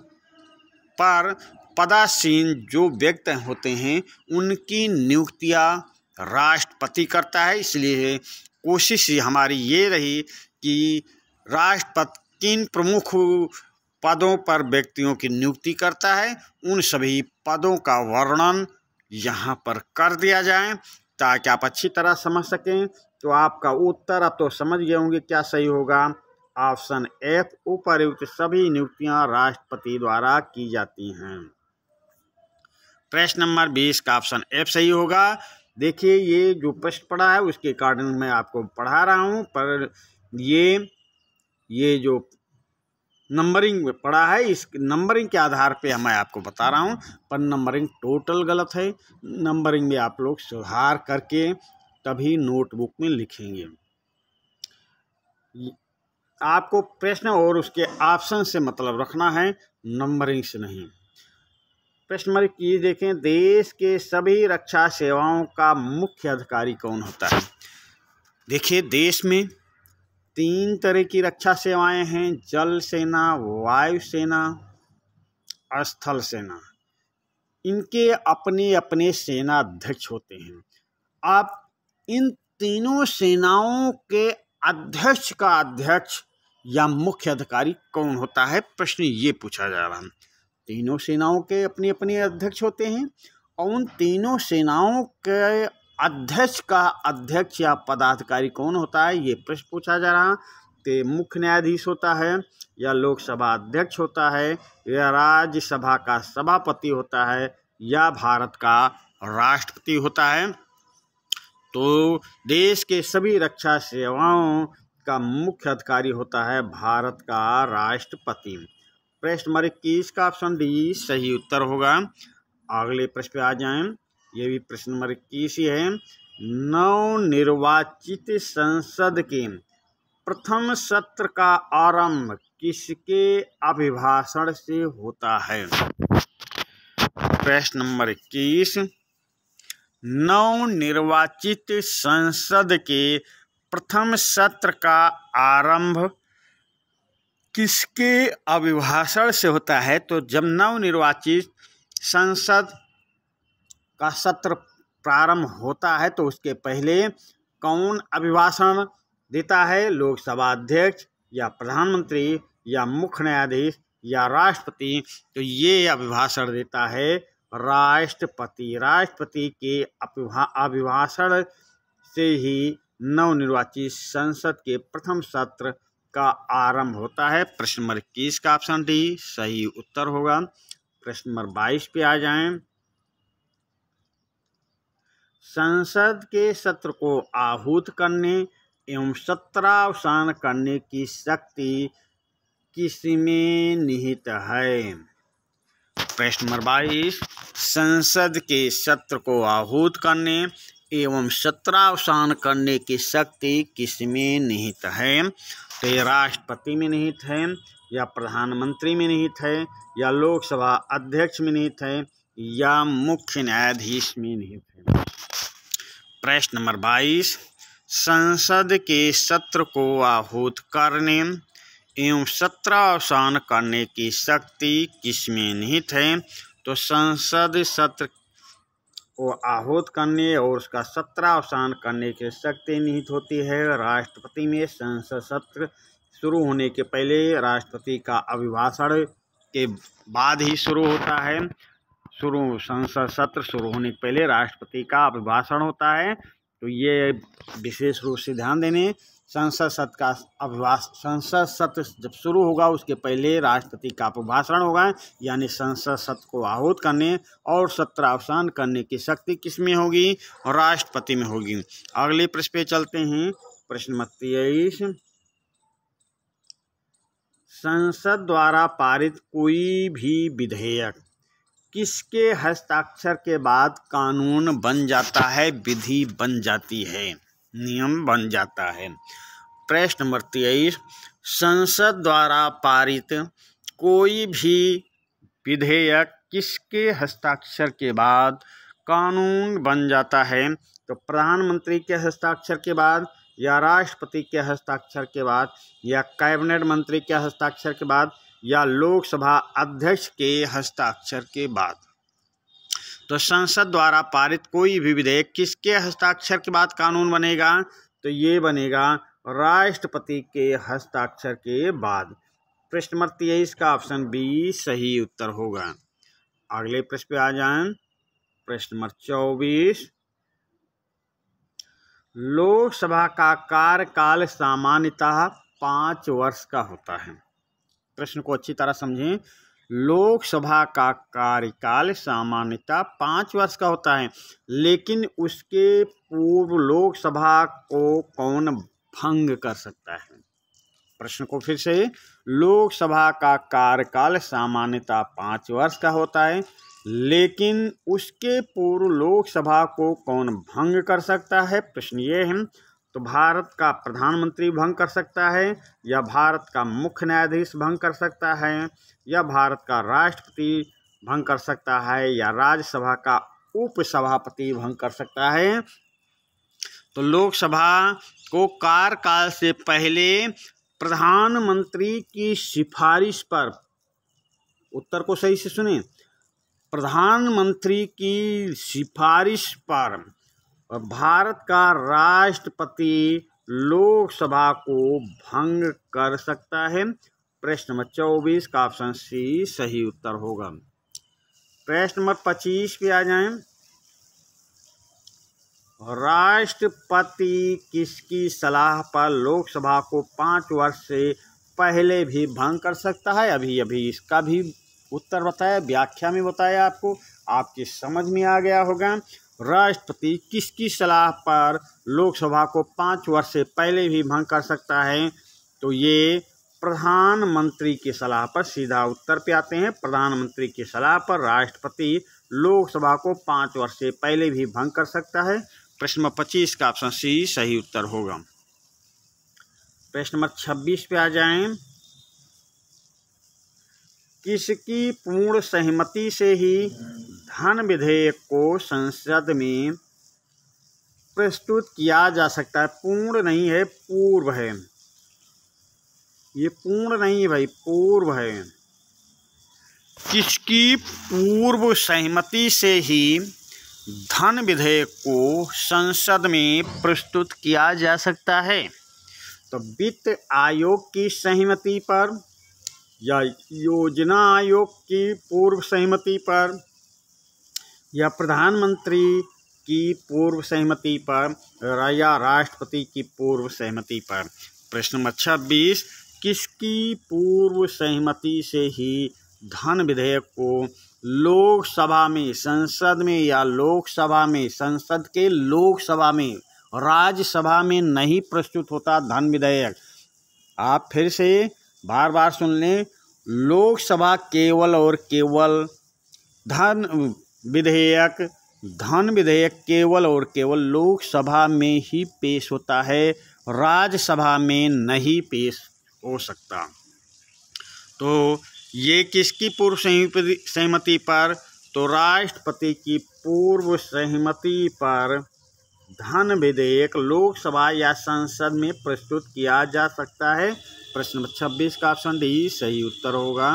पर पदासीन जो व्यक्ति होते हैं उनकी नियुक्तियां राष्ट्रपति करता है। इसलिए कोशिश हमारी ये रही कि राष्ट्रपति किन प्रमुख पदों पर व्यक्तियों की नियुक्ति करता है, उन सभी पदों का वर्णन यहाँ पर कर दिया जाए ताकि आप अच्छी तरह समझ सकें। तो आपका उत्तर अब तो समझ गए होंगे क्या सही होगा। ऑप्शन एफ, उपर्युक्त सभी नियुक्तियां राष्ट्रपति द्वारा की जाती हैं। प्रश्न नंबर 20 का ऑप्शन एफ सही होगा। देखिए, ये जो प्रश्न पढ़ा है उसके अकॉर्डिंग मैं आपको पढ़ा रहा हूँ, पर ये जो नंबरिंग में पढ़ा है, इस नंबरिंग के आधार पे मैं आपको बता रहा हूँ, पर नंबरिंग टोटल गलत है। नंबरिंग में आप लोग सुधार करके तभी नोटबुक में लिखेंगे। आपको प्रश्न और उसके ऑप्शन से मतलब रखना है, नंबरिंग से नहीं। प्रश्न नंबर 21 देखें। देश के सभी रक्षा सेवाओं का मुख्य अधिकारी कौन होता है। देखिए, देश में 3 तरह की रक्षा सेवाएं हैं, जल सेना, वायु सेना, स्थल सेना। इनके अपने अपने सेना अध्यक्ष होते हैं। आप इन तीनों सेनाओं के अध्यक्ष का अध्यक्ष या मुख्य अधिकारी कौन होता है, प्रश्न ये पूछा जा रहा है। तीनों सेनाओं के अपने अपने अध्यक्ष होते हैं और उन तीनों सेनाओं के अध्यक्ष का अध्यक्ष या पदाधिकारी कौन होता है, ये प्रश्न पूछा जा रहा है। तो मुख्य न्यायाधीश होता है, या लोकसभा अध्यक्ष होता है, या राज्यसभा का सभापति होता है, या भारत का राष्ट्रपति होता है। तो देश के सभी रक्षा सेवाओं का मुख्य अधिकारी होता है भारत का राष्ट्रपति। प्रश्न नंबर 21 का ऑप्शन डी सही उत्तर होगा। अगले प्रश्न पे आ जाएं। ये भी प्रश्न नंबर 21 ही है। नवनिर्वाचित संसद के प्रथम सत्र का आरंभ किसके अभिभाषण से होता है? प्रश्न नंबर 21। नवनिर्वाचित संसद के प्रथम सत्र का आरंभ किसके अभिभाषण से होता है? तो जब नवनिर्वाचित संसद का सत्र प्रारंभ होता है तो उसके पहले कौन अभिभाषण देता है? लोकसभा अध्यक्ष या प्रधानमंत्री या मुख्य न्यायाधीश या राष्ट्रपति? तो ये अभिभाषण देता है राष्ट्रपति। राष्ट्रपति के अभिभाषण से ही नवनिर्वाचित संसद के प्रथम सत्र का आरंभ होता है। प्रश्न नंबर 21 का ऑप्शन डी सही उत्तर होगा। प्रश्न नंबर 22 पे आ जाएं। संसद के सत्र को आहूत करने एवं सत्रावसान करने की शक्ति किसमें निहित है? प्रश्न नंबर 22। संसद के सत्र को आहूत करने एवं सत्रावसान करने की शक्ति किसमें निहित है? तो ये राष्ट्रपति में निहित है या प्रधानमंत्री में निहित है या लोकसभा अध्यक्ष में निहित है या मुख्य न्यायाधीश में निहित है? प्रश्न नंबर 22। संसद के सत्र को आहूत करने एवं सत्रावसान करने की शक्ति किसमें निहित है? तो संसद सत्र को आहूत करने और उसका सत्रावसान करने की शक्ति निहित होती है राष्ट्रपति में। संसद सत्र शुरू होने के पहले राष्ट्रपति का अभिभाषण के बाद ही शुरू होता है। संसद सत्र शुरू होने के पहले राष्ट्रपति का अभिभाषण होता है। तो ये विशेष रूप से ध्यान देने, संसद सत्र जब शुरू होगा उसके पहले राष्ट्रपति का अभिभाषण होगा, यानी संसद सत्र को आहूत करने और सत्रावसान करने की शक्ति किसमें होगी? राष्ट्रपति में होगी। अगले प्रश्न पे चलते हैं। प्रश्न नंबर 23। संसद द्वारा पारित कोई भी विधेयक किसके हस्ताक्षर के बाद कानून बन जाता है, विधि बन जाती है, नियम बन जाता है? प्रश्न नंबर 23। संसद द्वारा पारित कोई भी विधेयक किसके हस्ताक्षर के बाद कानून बन जाता है? तो प्रधानमंत्री के हस्ताक्षर के बाद या राष्ट्रपति के हस्ताक्षर के बाद या कैबिनेट मंत्री के हस्ताक्षर के बाद या लोकसभा अध्यक्ष के हस्ताक्षर के बाद? तो संसद द्वारा पारित कोई भी विधेयक किसके हस्ताक्षर के बाद कानून बनेगा? तो ये बनेगा राष्ट्रपति के हस्ताक्षर के बाद। प्रश्न नंबर 23 का ऑप्शन बी सही उत्तर होगा। अगले प्रश्न पे आ जाएं। प्रश्न नंबर 24। लोकसभा का कार्यकाल सामान्यतः 5 वर्ष का होता है। प्रश्न को अच्छी तरह समझें। लोकसभा का कार्यकाल सामान्यतः 5 वर्ष का होता है, लेकिन उसके पूर्व लोकसभा को कौन भंग कर सकता है? प्रश्न को फिर से, लोकसभा का कार्यकाल सामान्यतः 5 वर्ष का होता है, लेकिन उसके पूर्व लोकसभा को कौन भंग कर सकता है? प्रश्न ये है। तो भारत का प्रधानमंत्री भंग कर सकता है या भारत का मुख्य न्यायाधीश भंग कर सकता है या भारत का राष्ट्रपति भंग कर सकता है या राज्यसभा का उपसभापति भंग कर सकता है? तो लोकसभा को कार्यकाल से पहले प्रधानमंत्री की सिफारिश पर, उत्तर को सही से सुने, प्रधानमंत्री की सिफारिश पर भारत का राष्ट्रपति लोकसभा को भंग कर सकता है। प्रश्न नंबर 24 का ऑप्शन सी सही उत्तर होगा। प्रश्न नंबर 25 पे आ जाएं। राष्ट्रपति किसकी सलाह पर लोकसभा को 5 वर्ष से पहले भी भंग कर सकता है? अभी इसका भी उत्तर बताया, व्याख्या में बताया, आपकी समझ में आ गया होगा। राष्ट्रपति किसकी सलाह पर लोकसभा को 5 वर्ष से पहले भी भंग कर सकता है? तो ये प्रधानमंत्री की सलाह पर, सीधा उत्तर पे आते हैं। प्रधानमंत्री की सलाह पर राष्ट्रपति लोकसभा को 5 वर्ष से पहले भी भंग कर सकता है। प्रश्न नंबर 25 का ऑप्शन सी सही उत्तर होगा। प्रश्न नंबर 26 पे आ जाएं। किसकी पूर्ण सहमति से ही धन विधेयक को संसद में प्रस्तुत किया जा सकता है? पूर्ण नहीं है, पूर्व है। ये पूर्ण नहीं है भाई, पूर्व है। किसकी पूर्व सहमति से ही धन विधेयक को संसद में प्रस्तुत किया जा सकता है? तो वित्त आयोग की सहमति पर, या योजना आयोग की पूर्व सहमति पर, या प्रधानमंत्री की पूर्व सहमति पर, या राष्ट्रपति की पूर्व सहमति पर। प्रश्न नंबर 26, किसकी पूर्व सहमति से ही धन विधेयक को लोकसभा में, संसद में या लोकसभा में, संसद के लोकसभा में, राज्यसभा में नहीं प्रस्तुत होता धन विधेयक? आप फिर से बार बार सुन लें, लोकसभा केवल और केवल धन विधेयक केवल और केवल लोकसभा में ही पेश होता है, राज्यसभा में नहीं पेश हो सकता। तो ये किसकी पूर्व सहमति पर? तो राष्ट्रपति की पूर्व सहमति पर धन विधेयक लोकसभा या संसद में प्रस्तुत किया जा सकता है। प्रश्न नंबर 26 का ऑप्शन डी सही उत्तर होगा।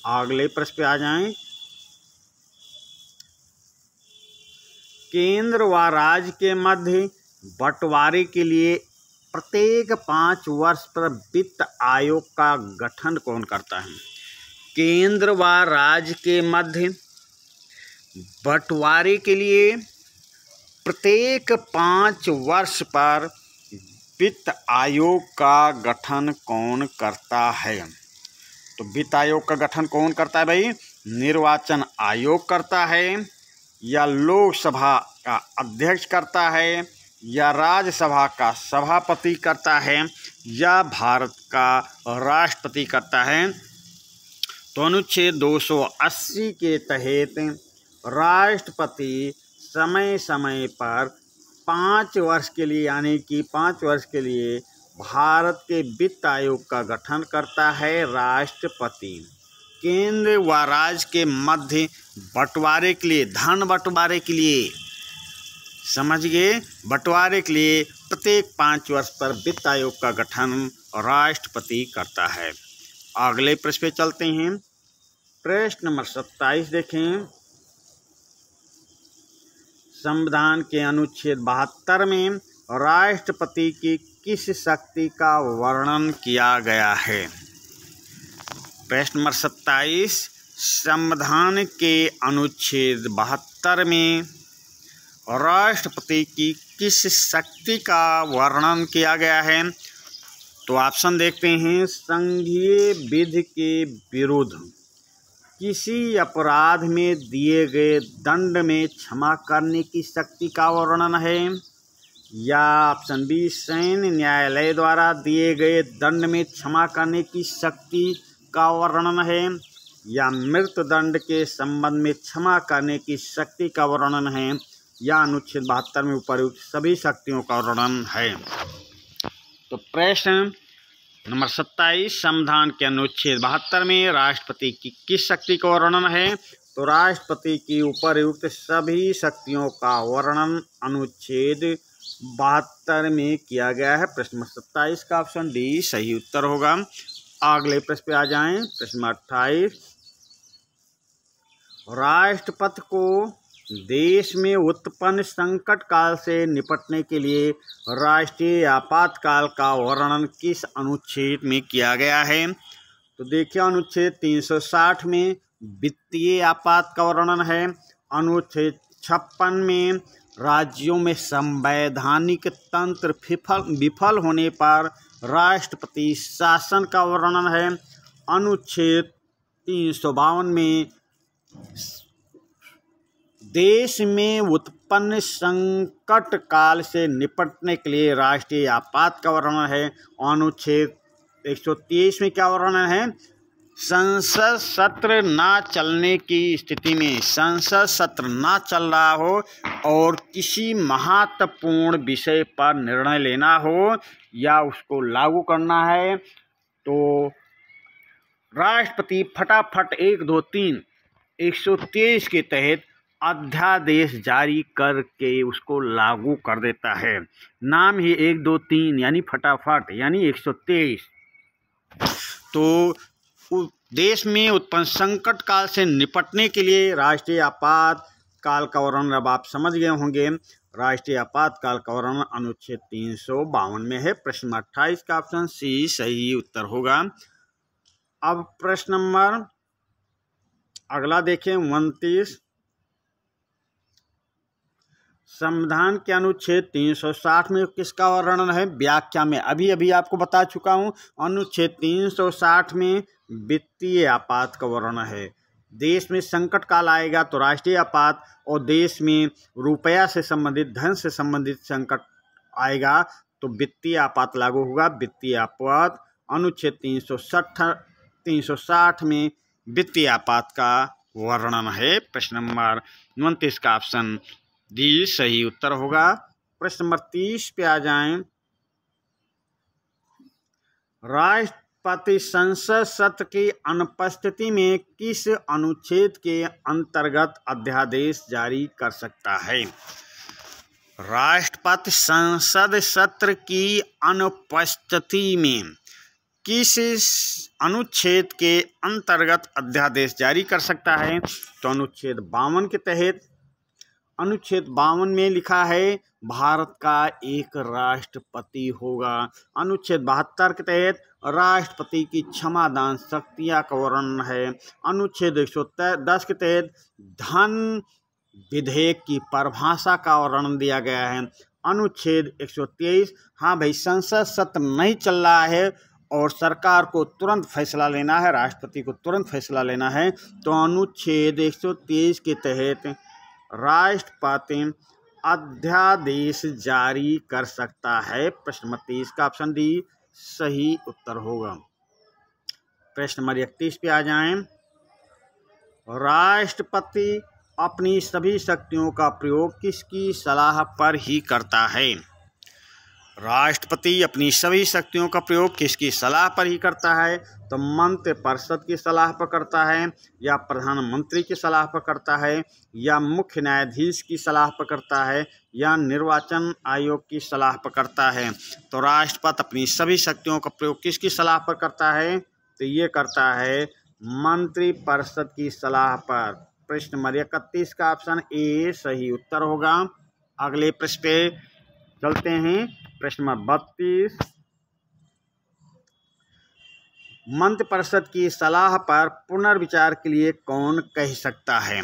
अगले प्रश्न पे आ जाएं। केंद्र व राज्य के मध्य बंटवारे के लिए प्रत्येक 5 वर्ष पर वित्त आयोग का गठन कौन करता है? केंद्र व राज्य के मध्य बंटवारे के लिए प्रत्येक 5 वर्ष पर वित्त आयोग का गठन कौन करता है? तो वित्त आयोग का गठन कौन करता है भाई? निर्वाचन आयोग करता है, या लोकसभा का अध्यक्ष करता है, या राज्यसभा का सभापति करता है, या भारत का राष्ट्रपति करता है? तो अनुच्छेद 280 के तहत राष्ट्रपति समय समय पर 5 वर्ष के लिए, यानी कि 5 वर्ष के लिए भारत के वित्त आयोग का गठन करता है राष्ट्रपति। केंद्र व राज्य के मध्य बंटवारे के लिए, धन बंटवारे के लिए, समझ गए, बंटवारे के लिए प्रत्येक 5 वर्ष पर वित्त आयोग का गठन राष्ट्रपति करता है। अगले प्रश्न पे चलते हैं। प्रश्न नंबर 27 देखें। संविधान के अनुच्छेद 72 में राष्ट्रपति की किस शक्ति का वर्णन किया गया है? प्रश्न नंबर 27, संविधान के अनुच्छेद 72 में राष्ट्रपति की किस शक्ति का वर्णन किया गया है? तो ऑप्शन देखते हैं। संघीय विधि के विरुद्ध किसी अपराध में दिए गए दंड में क्षमा करने की शक्ति का वर्णन है, या ऑप्शन बी सैन्य न्यायालय द्वारा दिए गए दंड में क्षमा करने की शक्ति का वर्णन है, या मृत्युदंड के संबंध में क्षमा करने की शक्ति का वर्णन है, या अनुच्छेद 72 में उपर्युक्त सभी शक्तियों का वर्णन है। तो प्रश्न नंबर 27, संविधान के अनुच्छेद 72 में राष्ट्रपति की किस शक्ति का वर्णन है? तो राष्ट्रपति की उपर्युक्त सभी शक्तियों का वर्णन अनुच्छेद 72 में किया गया है। प्रश्न नंबर 27 का ऑप्शन डी सही उत्तर होगा। अगले प्रश्न पे आ जाएं। प्रश्न नंबर 28, राष्ट्रपति को देश में उत्पन्न संकट काल से निपटने के लिए राष्ट्रीय आपातकाल का वर्णन किस अनुच्छेद में किया गया है? तो देखिए, अनुच्छेद 360 में वित्तीय आपात का वर्णन है, अनुच्छेद 56 में राज्यों में संवैधानिक तंत्र विफल होने पर राष्ट्रपति शासन का वर्णन है, अनुच्छेद 352 में देश में उत्पन्न संकट काल से निपटने के लिए राष्ट्रीय आपात का वर्णन है, अनुच्छेद 123 में क्या वर्णन है? संसद सत्र ना चलने की स्थिति में, संसद सत्र ना चल रहा हो और किसी महत्वपूर्ण विषय पर निर्णय लेना हो या उसको लागू करना है तो राष्ट्रपति फटाफट 1, 2, 3 123 के तहत अध्यादेश जारी करके उसको लागू कर देता है। नाम ही 1, 2, 3 यानी फटाफट यानी 123। तो देश में उत्पन्न संकट काल से निपटने के लिए राष्ट्रीय आपातकाल का वर्णन अब आप समझ गए होंगे। राष्ट्रीय आपातकाल का वर्णन अनुच्छेद 352 में है। प्रश्न नंबर 28 का ऑप्शन सी सही उत्तर होगा। अब प्रश्न नंबर अगला देखें 29। संविधान के अनुच्छेद 360 में किसका वर्णन है? व्याख्या में अभी आपको बता चुका हूं। अनुच्छेद 360 में वित्तीय आपात का वर्णन है। देश में संकट काल आएगा तो राष्ट्रीय आपात, और देश में रुपया से संबंधित, धन से संबंधित संकट आएगा तो वित्तीय आपात लागू होगा। वित्तीय आपात अनुच्छेद 360 में वित्तीय आपात का वर्णन है। प्रश्न नंबर 29 का ऑप्शन डी सही उत्तर होगा। प्रश्न नंबर 30 पे आ जाएं। राष्ट्रपति संसद सत्र की अनुपस्थिति में किस अनुच्छेद के अंतर्गत अध्यादेश जारी कर सकता है? राष्ट्रपति संसद सत्र की अनुपस्थिति में किस अनुच्छेद के अंतर्गत अध्यादेश जारी कर सकता है? तो अनुच्छेद 52 के तहत। अनुच्छेद 52 में लिखा है भारत का एक राष्ट्रपति होगा। अनुच्छेद 72 के तहत राष्ट्रपति की क्षमादान शक्तियां का वर्णन है। अनुच्छेद 110 के तहत धन विधेयक की परिभाषा का वर्णन दिया गया है। अनुच्छेद 123, हाँ भाई संसद सत्र नहीं चल रहा है और सरकार को तुरंत फैसला लेना है, राष्ट्रपति को तुरंत फैसला लेना है, तो अनुच्छेद 123 के तहत राष्ट्रपति अध्यादेश जारी कर सकता है। प्रश्न नंबर 30 का ऑप्शन डी सही उत्तर होगा। प्रश्न नंबर 31 पे आ जाएं। राष्ट्रपति अपनी सभी शक्तियों का प्रयोग किसकी सलाह पर ही करता है? राष्ट्रपति अपनी सभी शक्तियों का प्रयोग किसकी सलाह पर ही करता है? तो मंत्रिपरिषद की सलाह पर करता है, या प्रधानमंत्री की सलाह पर करता है, या मुख्य न्यायाधीश की सलाह पर करता है, या निर्वाचन आयोग की सलाह पर करता है। तो राष्ट्रपति अपनी सभी शक्तियों का प्रयोग किसकी सलाह पर करता है? तो ये करता है मंत्रिपरिषद की सलाह पर। प्रश्न नंबर 31 का ऑप्शन ए सही उत्तर होगा। अगले प्रश्न पे चलते हैं। प्रश्न नंबर 32। मंत्रिपरिषद की सलाह पर पुनर्विचार के लिए कौन कह सकता है?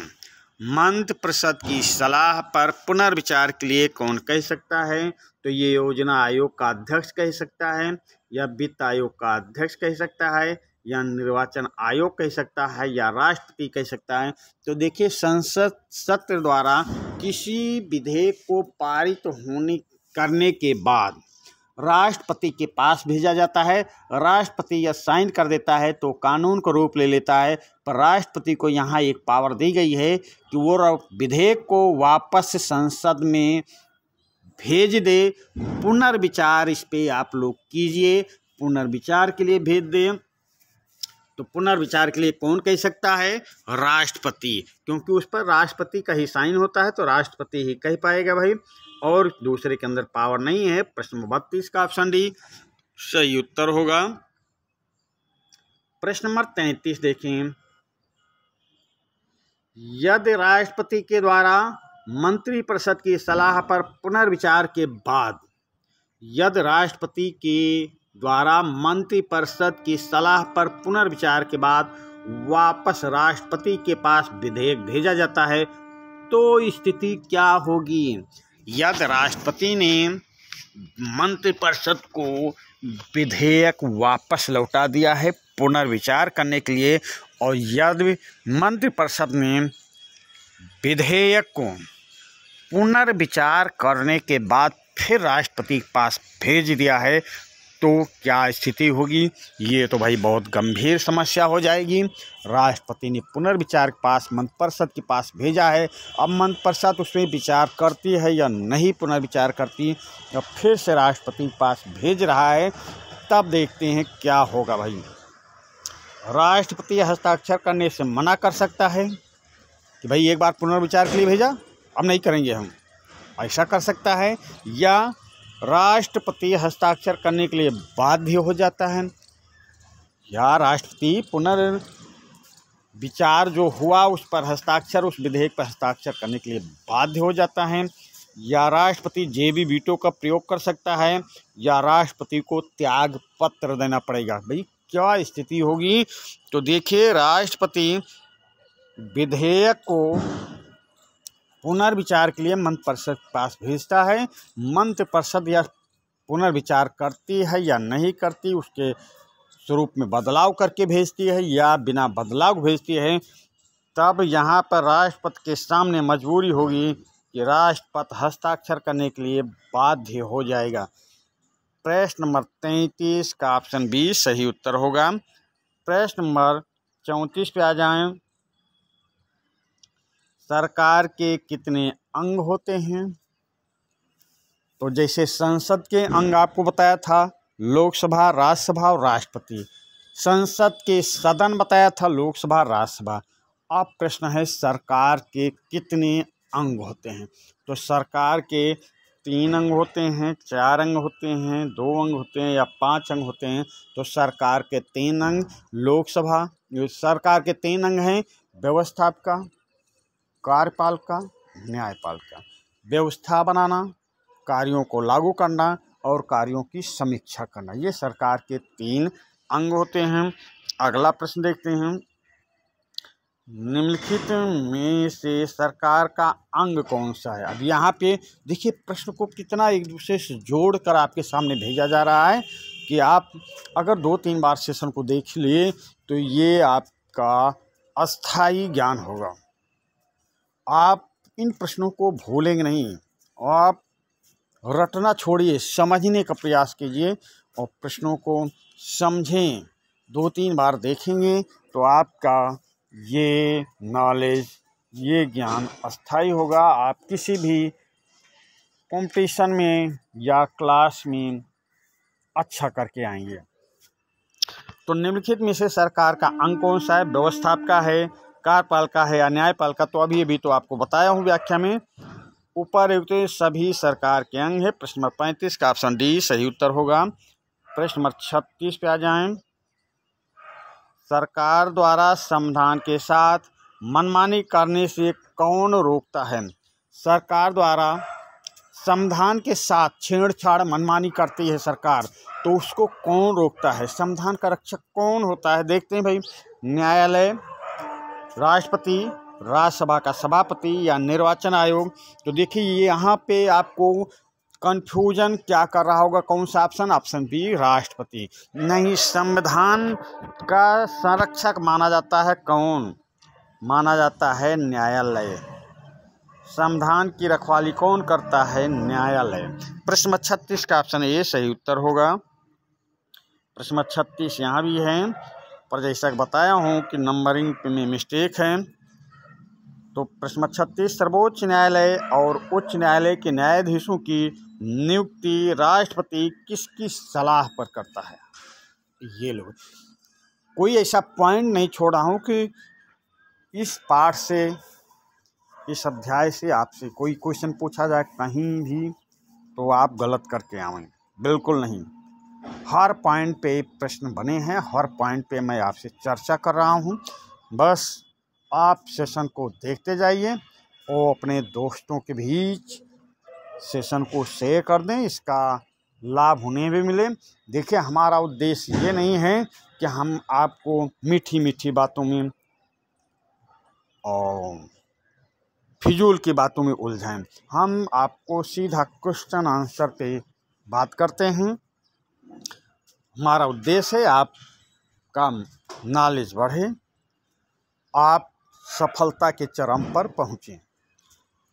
मंत्रिपरिषद की सलाह पर पुनर्विचार के लिए कौन कह सकता है? तो ये योजना आयोग का अध्यक्ष कह सकता है, या वित्त आयोग का अध्यक्ष कह सकता है, या निर्वाचन आयोग कह सकता है, या राष्ट्रपति कह सकता है। तो देखिए संसद सत्र द्वारा किसी विधेयक को पारित करने के बाद राष्ट्रपति के पास भेजा जाता है। राष्ट्रपति यह साइन कर देता है तो कानून को रूप ले लेता है। पर राष्ट्रपति को यहाँ एक पावर दी गई है कि वो विधेयक को वापस संसद में भेज दे, पुनर्विचार इस पे आप लोग कीजिए, पुनर्विचार के लिए भेज दे। तो पुनर्विचार के लिए कौन कह सकता है? राष्ट्रपति, क्योंकि उस पर राष्ट्रपति का ही साइन होता है तो राष्ट्रपति ही कह पाएगा भाई, और दूसरे के अंदर पावर नहीं है। प्रश्न 32 का ऑप्शन डी सही उत्तर होगा। प्रश्न नंबर 33 देखें। यदि राष्ट्रपति के द्वारा मंत्रिपरिषद की सलाह पर पुनर्विचार के बाद, यदि राष्ट्रपति के द्वारा मंत्रिपरिषद की सलाह पर पुनर्विचार के बाद वापस राष्ट्रपति के पास विधेयक भेजा जाता है तो स्थिति क्या होगी? यदि राष्ट्रपति ने मंत्रिपरिषद को विधेयक वापस लौटा दिया है पुनर्विचार करने के लिए, और यदि मंत्रिपरिषद ने विधेयक को पुनर्विचार करने के बाद फिर राष्ट्रपति के पास भेज दिया है, तो क्या स्थिति होगी? ये तो भाई बहुत गंभीर समस्या हो जाएगी। राष्ट्रपति ने पुनर्विचार के पास मंत्रिपरिषद के पास भेजा है। अब मंत्रिपरिषद उसमें विचार करती है या नहीं पुनर्विचार करती, या फिर से राष्ट्रपति के पास भेज रहा है, तब देखते हैं क्या होगा भाई। राष्ट्रपति हस्ताक्षर करने से मना कर सकता है कि भाई एक बार पुनर्विचार के लिए भेजा, अब नहीं करेंगे हम, ऐसा कर सकता है, या राष्ट्रपति हस्ताक्षर करने के लिए बाध्य हो जाता है, या राष्ट्रपति पुनर्विचार जो हुआ उस पर हस्ताक्षर, उस विधेयक पर हस्ताक्षर करने के लिए बाध्य हो जाता है, या राष्ट्रपति जेबी वीटो का प्रयोग कर सकता है, या राष्ट्रपति को त्याग पत्र देना पड़ेगा। भाई क्या स्थिति होगी? तो देखिए, राष्ट्रपति विधेयक को पुनर्विचार के लिए मंत्रिपरिषद के पास भेजता है। मंत्रिपरिषद या पुनर्विचार करती है या नहीं करती, उसके स्वरूप में बदलाव करके भेजती है या बिना बदलाव भेजती है, तब यहाँ पर राष्ट्रपति के सामने मजबूरी होगी कि राष्ट्रपति हस्ताक्षर करने के लिए बाध्य हो जाएगा। प्रश्न नंबर 33 का ऑप्शन बी सही उत्तर होगा। प्रश्न नंबर 34 पे आ जाएं। सरकार के कितने अंग होते हैं? तो जैसे संसद के अंग आपको बताया था, लोकसभा, राज्यसभा और राष्ट्रपति। संसद के सदन बताया था, लोकसभा, राज्यसभा। अब प्रश्न है सरकार के कितने अंग होते हैं? तो सरकार के 3 अंग होते हैं, 4 अंग होते हैं, 2 अंग होते हैं या 5 अंग होते हैं। तो सरकार के 3 अंग, लोकसभा, सरकार के 3 अंग हैं, व्यवस्थापिका, कार्यपालिका, न्यायपालिका। व्यवस्था बनाना, कार्यों को लागू करना और कार्यों की समीक्षा करना, ये सरकार के 3 अंग होते हैं। अगला प्रश्न देखते हैं। निम्नलिखित में से सरकार का अंग कौन सा है? अब यहाँ पे देखिए प्रश्न को कितना एक दूसरे से जोड़कर आपके सामने भेजा जा रहा है कि आप अगर 2-3 बार सेशन को देख लिए तो ये आपका अस्थाई ज्ञान होगा। आप इन प्रश्नों को भूलेंगे नहीं, आप रटना छोड़िए, समझने का प्रयास कीजिए और प्रश्नों को समझें। 2-3 बार देखेंगे तो आपका ये नॉलेज, ये ज्ञान अस्थाई होगा। आप किसी भी कंपटीशन में या क्लास में अच्छा करके आएंगे। तो निम्नलिखित में से सरकार का अंग कौन सा है? व्यवस्थापिका है, कार्यपालिका है या न्यायपालिका? तो अभी तो आपको बताया हूँ व्याख्या में। उपयुक्त सभी सरकार के अंग है। प्रश्न नंबर 35 का ऑप्शन डी सही उत्तर होगा। प्रश्न नंबर 36 पे आ जाएं। सरकार द्वारा संविधान के साथ मनमानी करने से कौन रोकता है? सरकार द्वारा संविधान के साथ छेड़छाड़, मनमानी करती है सरकार, तो उसको कौन रोकता है? संविधान का रक्षक कौन होता है? देखते हैं भाई। न्यायालय, राष्ट्रपति, राज्यसभा का सभापति या निर्वाचन आयोग? तो देखिए यहाँ पे आपको कंफ्यूजन क्या कर रहा होगा, कौन सा ऑप्शन? ऑप्शन बी राष्ट्रपति। नहीं, संविधान का संरक्षक माना जाता है कौन? माना जाता है न्यायालय। संविधान की रखवाली कौन करता है? न्यायालय। प्रश्न 36 का ऑप्शन ए सही उत्तर होगा। प्रश्न 36 यहाँ भी है, पर जैसा बताया हूँ कि नंबरिंग में मिस्टेक है। तो प्रश्न 36, सर्वोच्च न्यायालय और उच्च न्यायालय के न्यायाधीशों की नियुक्ति राष्ट्रपति किसकी सलाह पर करता है? ये लो, कोई ऐसा पॉइंट नहीं छोड़ा हूँ कि इस पाठ से, इस अध्याय से आपसे कोई क्वेश्चन पूछा जाए कहीं भी तो आप गलत करके आएं, बिल्कुल नहीं। हर पॉइंट पे प्रश्न बने हैं, हर पॉइंट पे मैं आपसे चर्चा कर रहा हूँ। बस आप सेशन को देखते जाइए और अपने दोस्तों के बीच सेशन को शेयर कर दें, इसका लाभ उन्हें भी मिले। देखिए, हमारा उद्देश्य ये नहीं है कि हम आपको मीठी मीठी बातों में और फिजूल की बातों में उलझाएं। हम आपको सीधा क्वेश्चन आंसर पे बात करते हैं। हमारा उद्देश्य है आपका नॉलेज बढ़े, आप सफलता के चरम पर पहुँचें।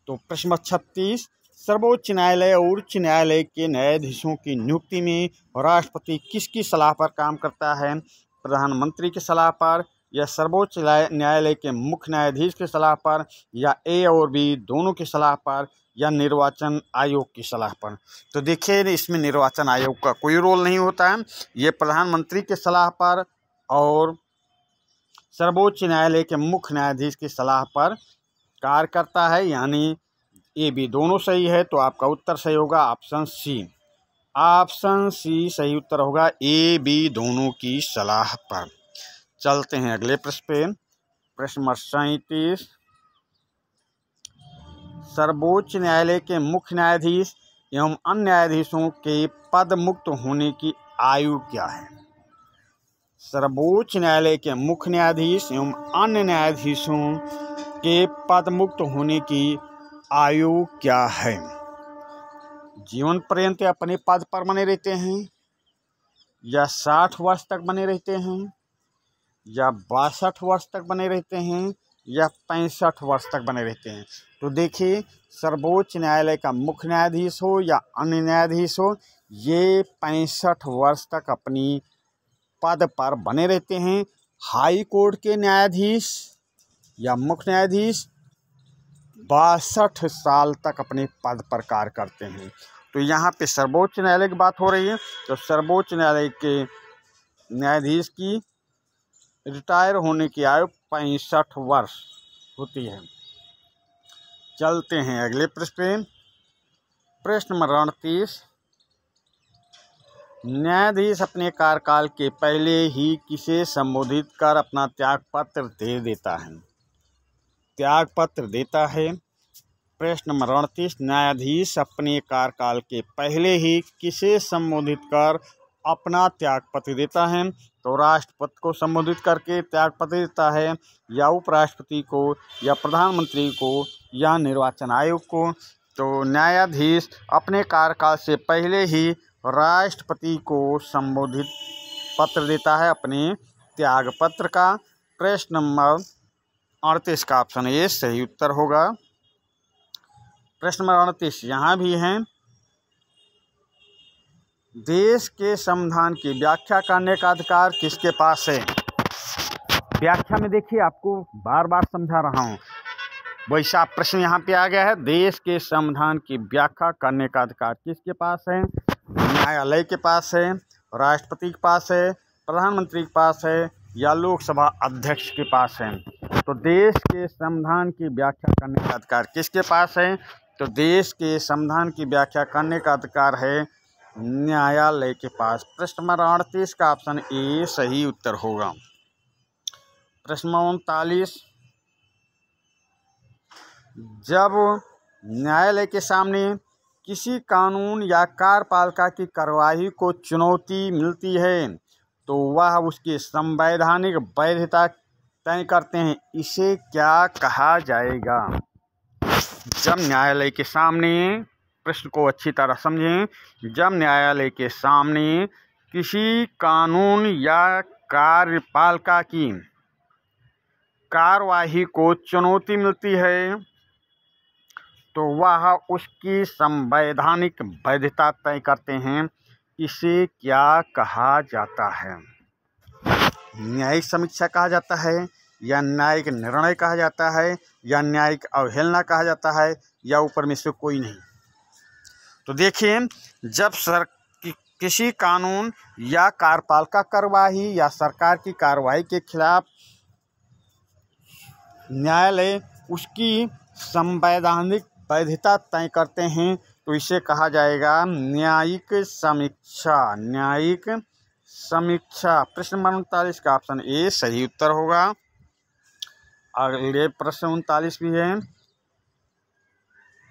तो प्रश्न 36, सर्वोच्च न्यायालय और उच्च न्यायालय के न्यायाधीशों की नियुक्ति में राष्ट्रपति किसकी सलाह पर काम करता है? प्रधानमंत्री की सलाह पर, या सर्वोच्च न्यायालय के मुख्य न्यायाधीश की सलाह पर, या ए और बी दोनों की सलाह पर, या निर्वाचन आयोग की सलाह पर? तो देखिए, इसमें निर्वाचन आयोग का कोई रोल नहीं होता है। ये प्रधानमंत्री की सलाह पर और सर्वोच्च न्यायालय के मुख्य न्यायाधीश की सलाह पर कार्य करता है, यानी ए बी दोनों सही है। तो आपका उत्तर सही होगा ऑप्शन सी। ऑप्शन सी सही उत्तर होगा, ए बी दोनों की सलाह पर। चलते हैं अगले प्रश्न पे। प्रश्न नंबर 37, सर्वोच्च न्यायालय के मुख्य न्यायाधीश एवं अन्य न्यायाधीशों के पद मुक्त होने की आयु क्या है? सर्वोच्च न्यायालय के मुख्य न्यायाधीश एवं अन्य न्यायाधीशों के पद मुक्त होने की आयु क्या है? जीवन पर्यंत अपने पद पर बने रहते हैं, या 60 वर्ष तक बने रहते हैं, या 62 वर्ष तक बने रहते हैं, या 65 वर्ष तक बने रहते हैं? तो देखिए, सर्वोच्च न्यायालय का मुख्य न्यायाधीश हो या अन्य न्यायाधीश हो, ये 65 वर्ष तक अपनी पद पर बने रहते हैं। हाई कोर्ट के न्यायाधीश या मुख्य न्यायाधीश 62 साल तक अपने पद पर कार्य करते हैं। तो यहाँ पे सर्वोच्च न्यायालय की बात हो रही है, तो सर्वोच्च न्यायालय के न्यायाधीश की रिटायर होने की आयु 65 वर्ष होती है। चलते हैं अगले प्रश्न पे। प्रश्न नंबर 38, न्यायाधीश अपने कार्यकाल के पहले ही किसे संबोधित कर अपना त्यागपत्र दे देता है? त्यागपत्र देता है। प्रश्न नंबर 38, न्यायाधीश अपने कार्यकाल के पहले ही किसे संबोधित कर अपना त्यागपत्र देता है? तो राष्ट्रपति को संबोधित करके त्यागपत्र देता है, या उपराष्ट्रपति को, या प्रधानमंत्री को, या निर्वाचन आयोग को? तो न्यायाधीश अपने कार्यकाल से पहले ही राष्ट्रपति को संबोधित पत्र देता है, अपने त्यागपत्र का। प्रश्न नंबर 38 का ऑप्शन ए सही उत्तर होगा। प्रश्न नंबर 38 यहाँ भी है, देश के संविधान की व्याख्या करने का अधिकार किसके पास है? व्याख्या में देखिए, आपको बार बार समझा रहा हूँ, वैसा प्रश्न यहाँ पे आ गया है। देश के संविधान की व्याख्या करने का अधिकार किसके पास है? न्यायालय के पास है, राष्ट्रपति के पास है, प्रधानमंत्री के पास है, या लोकसभा अध्यक्ष के पास है? तो देश के संविधान की व्याख्या करने का अधिकार किसके पास है? तो देश के संविधान की व्याख्या करने का अधिकार है न्यायालय के पास। प्रश्न नंबर 38 का ऑप्शन ए सही उत्तर होगा। प्रश्न नंबर 39, जब न्यायालय के सामने किसी कानून या कार्यपालिका की कार्यवाही को चुनौती मिलती है, तो वह उसकी संवैधानिक वैधता तय करते हैं। इसे क्या कहा जाएगा? जब न्यायालय के सामने, प्रश्न को अच्छी तरह समझें, जब न्यायालय के सामने किसी कानून या कार्यपालिका की कार्यवाही को चुनौती मिलती है, तो वह उसकी संवैधानिक वैधता तय करते हैं। इसे क्या कहा जाता है? न्यायिक समीक्षा कहा जाता है, या न्यायिक निर्णय कहा जाता है, या न्यायिक अवहेलना कहा जाता है, या ऊपर में से कोई नहीं? तो देखिए, जब किसी कानून या कार्यपालिका कार्यवाही या सरकार की कार्यवाही के खिलाफ न्यायालय उसकी संवैधानिक वैधता तय करते हैं, तो इसे कहा जाएगा न्यायिक समीक्षा। न्यायिक समीक्षा। प्रश्न नंबर 39 का ऑप्शन ए सही उत्तर होगा। अगले प्रश्न 39 भी है,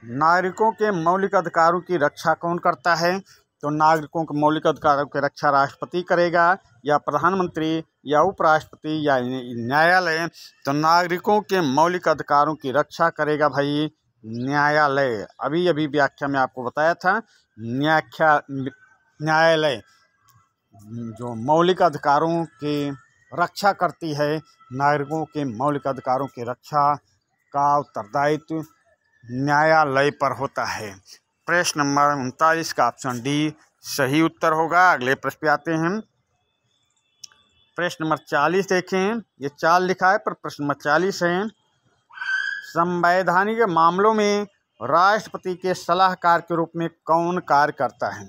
नागरिकों के मौलिक अधिकारों की रक्षा कौन करता है? तो नागरिकों के मौलिक अधिकारों की रक्षा राष्ट्रपति करेगा, या प्रधानमंत्री, या उपराष्ट्रपति, या न्यायालय? तो नागरिकों के मौलिक अधिकारों की रक्षा करेगा भाई न्यायालय। अभी अभी व्याख्या में आपको बताया था, न्यायालय जो मौलिक अधिकारों की रक्षा करती है, नागरिकों के मौलिक अधिकारों की रक्षा का उत्तरदायित्व न्यायालय पर होता है। प्रश्न नंबर 39 का ऑप्शन डी सही उत्तर होगा। अगले प्रश्न पे आते हैं। प्रश्न नंबर 40 देखें, ये 4 लिखा है पर प्रश्न नंबर 40 है। संवैधानिक मामलों में राष्ट्रपति के सलाहकार के रूप में कौन कार्य करता है?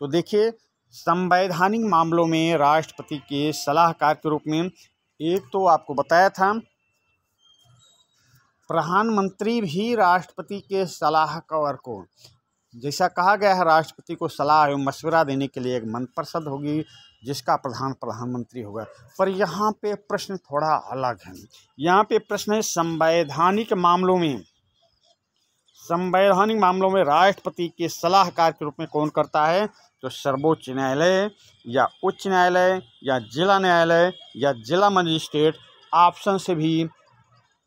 तो देखिए, संवैधानिक मामलों में राष्ट्रपति के सलाहकार के रूप में एक तो आपको बताया था, प्रधानमंत्री भी राष्ट्रपति के सलाहकार को, जैसा कहा गया है, राष्ट्रपति को सलाह एवं मशवरा देने के लिए एक मंत्रिपरिषद होगी जिसका प्रधान प्रधानमंत्री होगा। पर यहाँ पे प्रश्न थोड़ा अलग है। यहाँ पे प्रश्न है संवैधानिक मामलों में राष्ट्रपति के सलाहकार के रूप में कौन करता है? तो सर्वोच्च न्यायालय या उच्च न्यायालय या जिला न्यायालय या जिला मजिस्ट्रेट। ऑप्शन से भी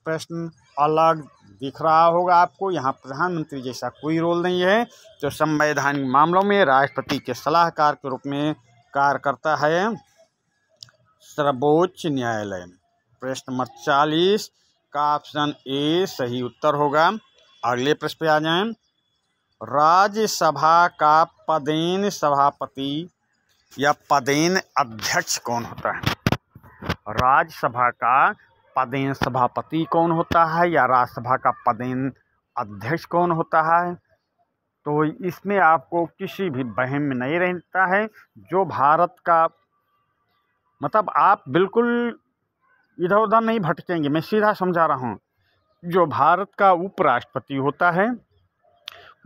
प्रश्न अलग दिख रहा होगा आपको। यहाँ प्रधानमंत्री जैसा कोई रोल नहीं है। तो संवैधानिक मामलों में राष्ट्रपति के सलाहकार के रूप में कार्य करता है सर्वोच्च न्यायालय। प्रश्न नंबर 40 का ऑप्शन ए सही उत्तर होगा। अगले प्रश्न पे आ जाएं। राज्यसभा का पदेन सभापति या पदेन अध्यक्ष कौन होता है? राज्यसभा का पदेन सभापति कौन होता है या राज्यसभा का पदेन अध्यक्ष कौन होता है? तो इसमें आपको किसी भी वहम में नहीं रहता है। जो भारत का, मतलब आप बिल्कुल इधर उधर नहीं भटकेंगे, मैं सीधा समझा रहा हूँ। जो भारत का उपराष्ट्रपति होता है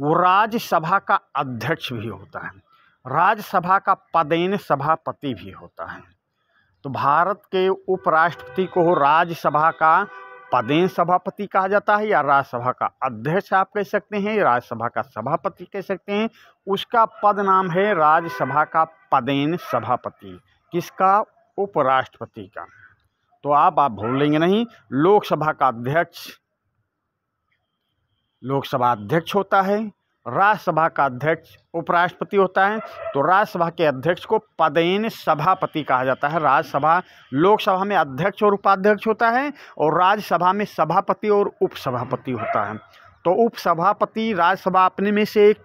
वो राज्यसभा का अध्यक्ष भी होता है, राज्यसभा का पदेन सभापति भी होता है। तो भारत के उपराष्ट्रपति को राज्यसभा का पदेन सभापति कहा जाता है या राज्यसभा का अध्यक्ष आप कह सकते हैं, राज्यसभा का सभापति कह सकते हैं। उसका पद नाम है राज्यसभा का पदेन सभापति। किसका? उपराष्ट्रपति का। तो आप भूलेंगे नहीं। लोकसभा का अध्यक्ष लोकसभा अध्यक्ष होता है, राज्यसभा का अध्यक्ष उपराष्ट्रपति होता है। तो राज्यसभा के अध्यक्ष को पदेन सभापति कहा जाता है। लोकसभा में अध्यक्ष और उपाध्यक्ष होता है और राज्यसभा में सभापति और उपसभापति होता है। तो उपसभापति राज्यसभा अपने में से एक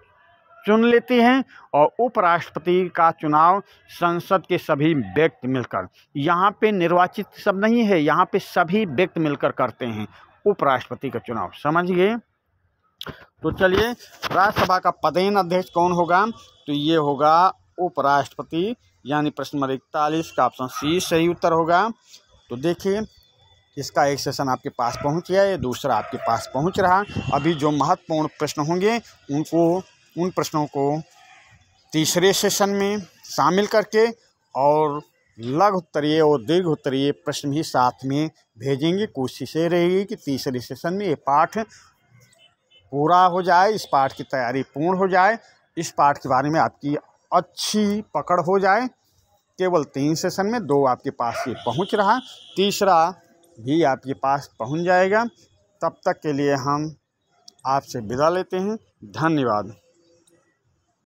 चुन लेते हैं और उपराष्ट्रपति का चुनाव संसद के सभी व्यक्ति मिलकर, यहाँ पे निर्वाचित सब नहीं है, यहाँ पे सभी व्यक्ति मिलकर करते हैं उपराष्ट्रपति का चुनाव। समझ गए? तो चलिए, राज्यसभा का पदेन अध्यक्ष कौन होगा? तो ये होगा उपराष्ट्रपति। यानी प्रश्न नंबर 41 का ऑप्शन सी सही उत्तर होगा। तो देखिए, इसका एक सेशन आपके पास पहुंच गया, ये दूसरा आपके पास पहुंच रहा। अभी जो महत्वपूर्ण प्रश्न होंगे उन प्रश्नों को तीसरे सेशन में शामिल करके और लघु उत्तरीय और दीर्घ उत्तरीय प्रश्न भी साथ में भेजेंगे। कोशिश ये रहेगी कि तीसरे सेशन में ये पाठ पूरा हो जाए, इस पाठ की तैयारी पूर्ण हो जाए, इस पाठ के बारे में आपकी अच्छी पकड़ हो जाए। केवल 3 सेशन में 2 आपके पास ये पहुंच रहा, तीसरा भी आपके पास पहुंच जाएगा। तब तक के लिए हम आपसे विदा लेते हैं। धन्यवाद।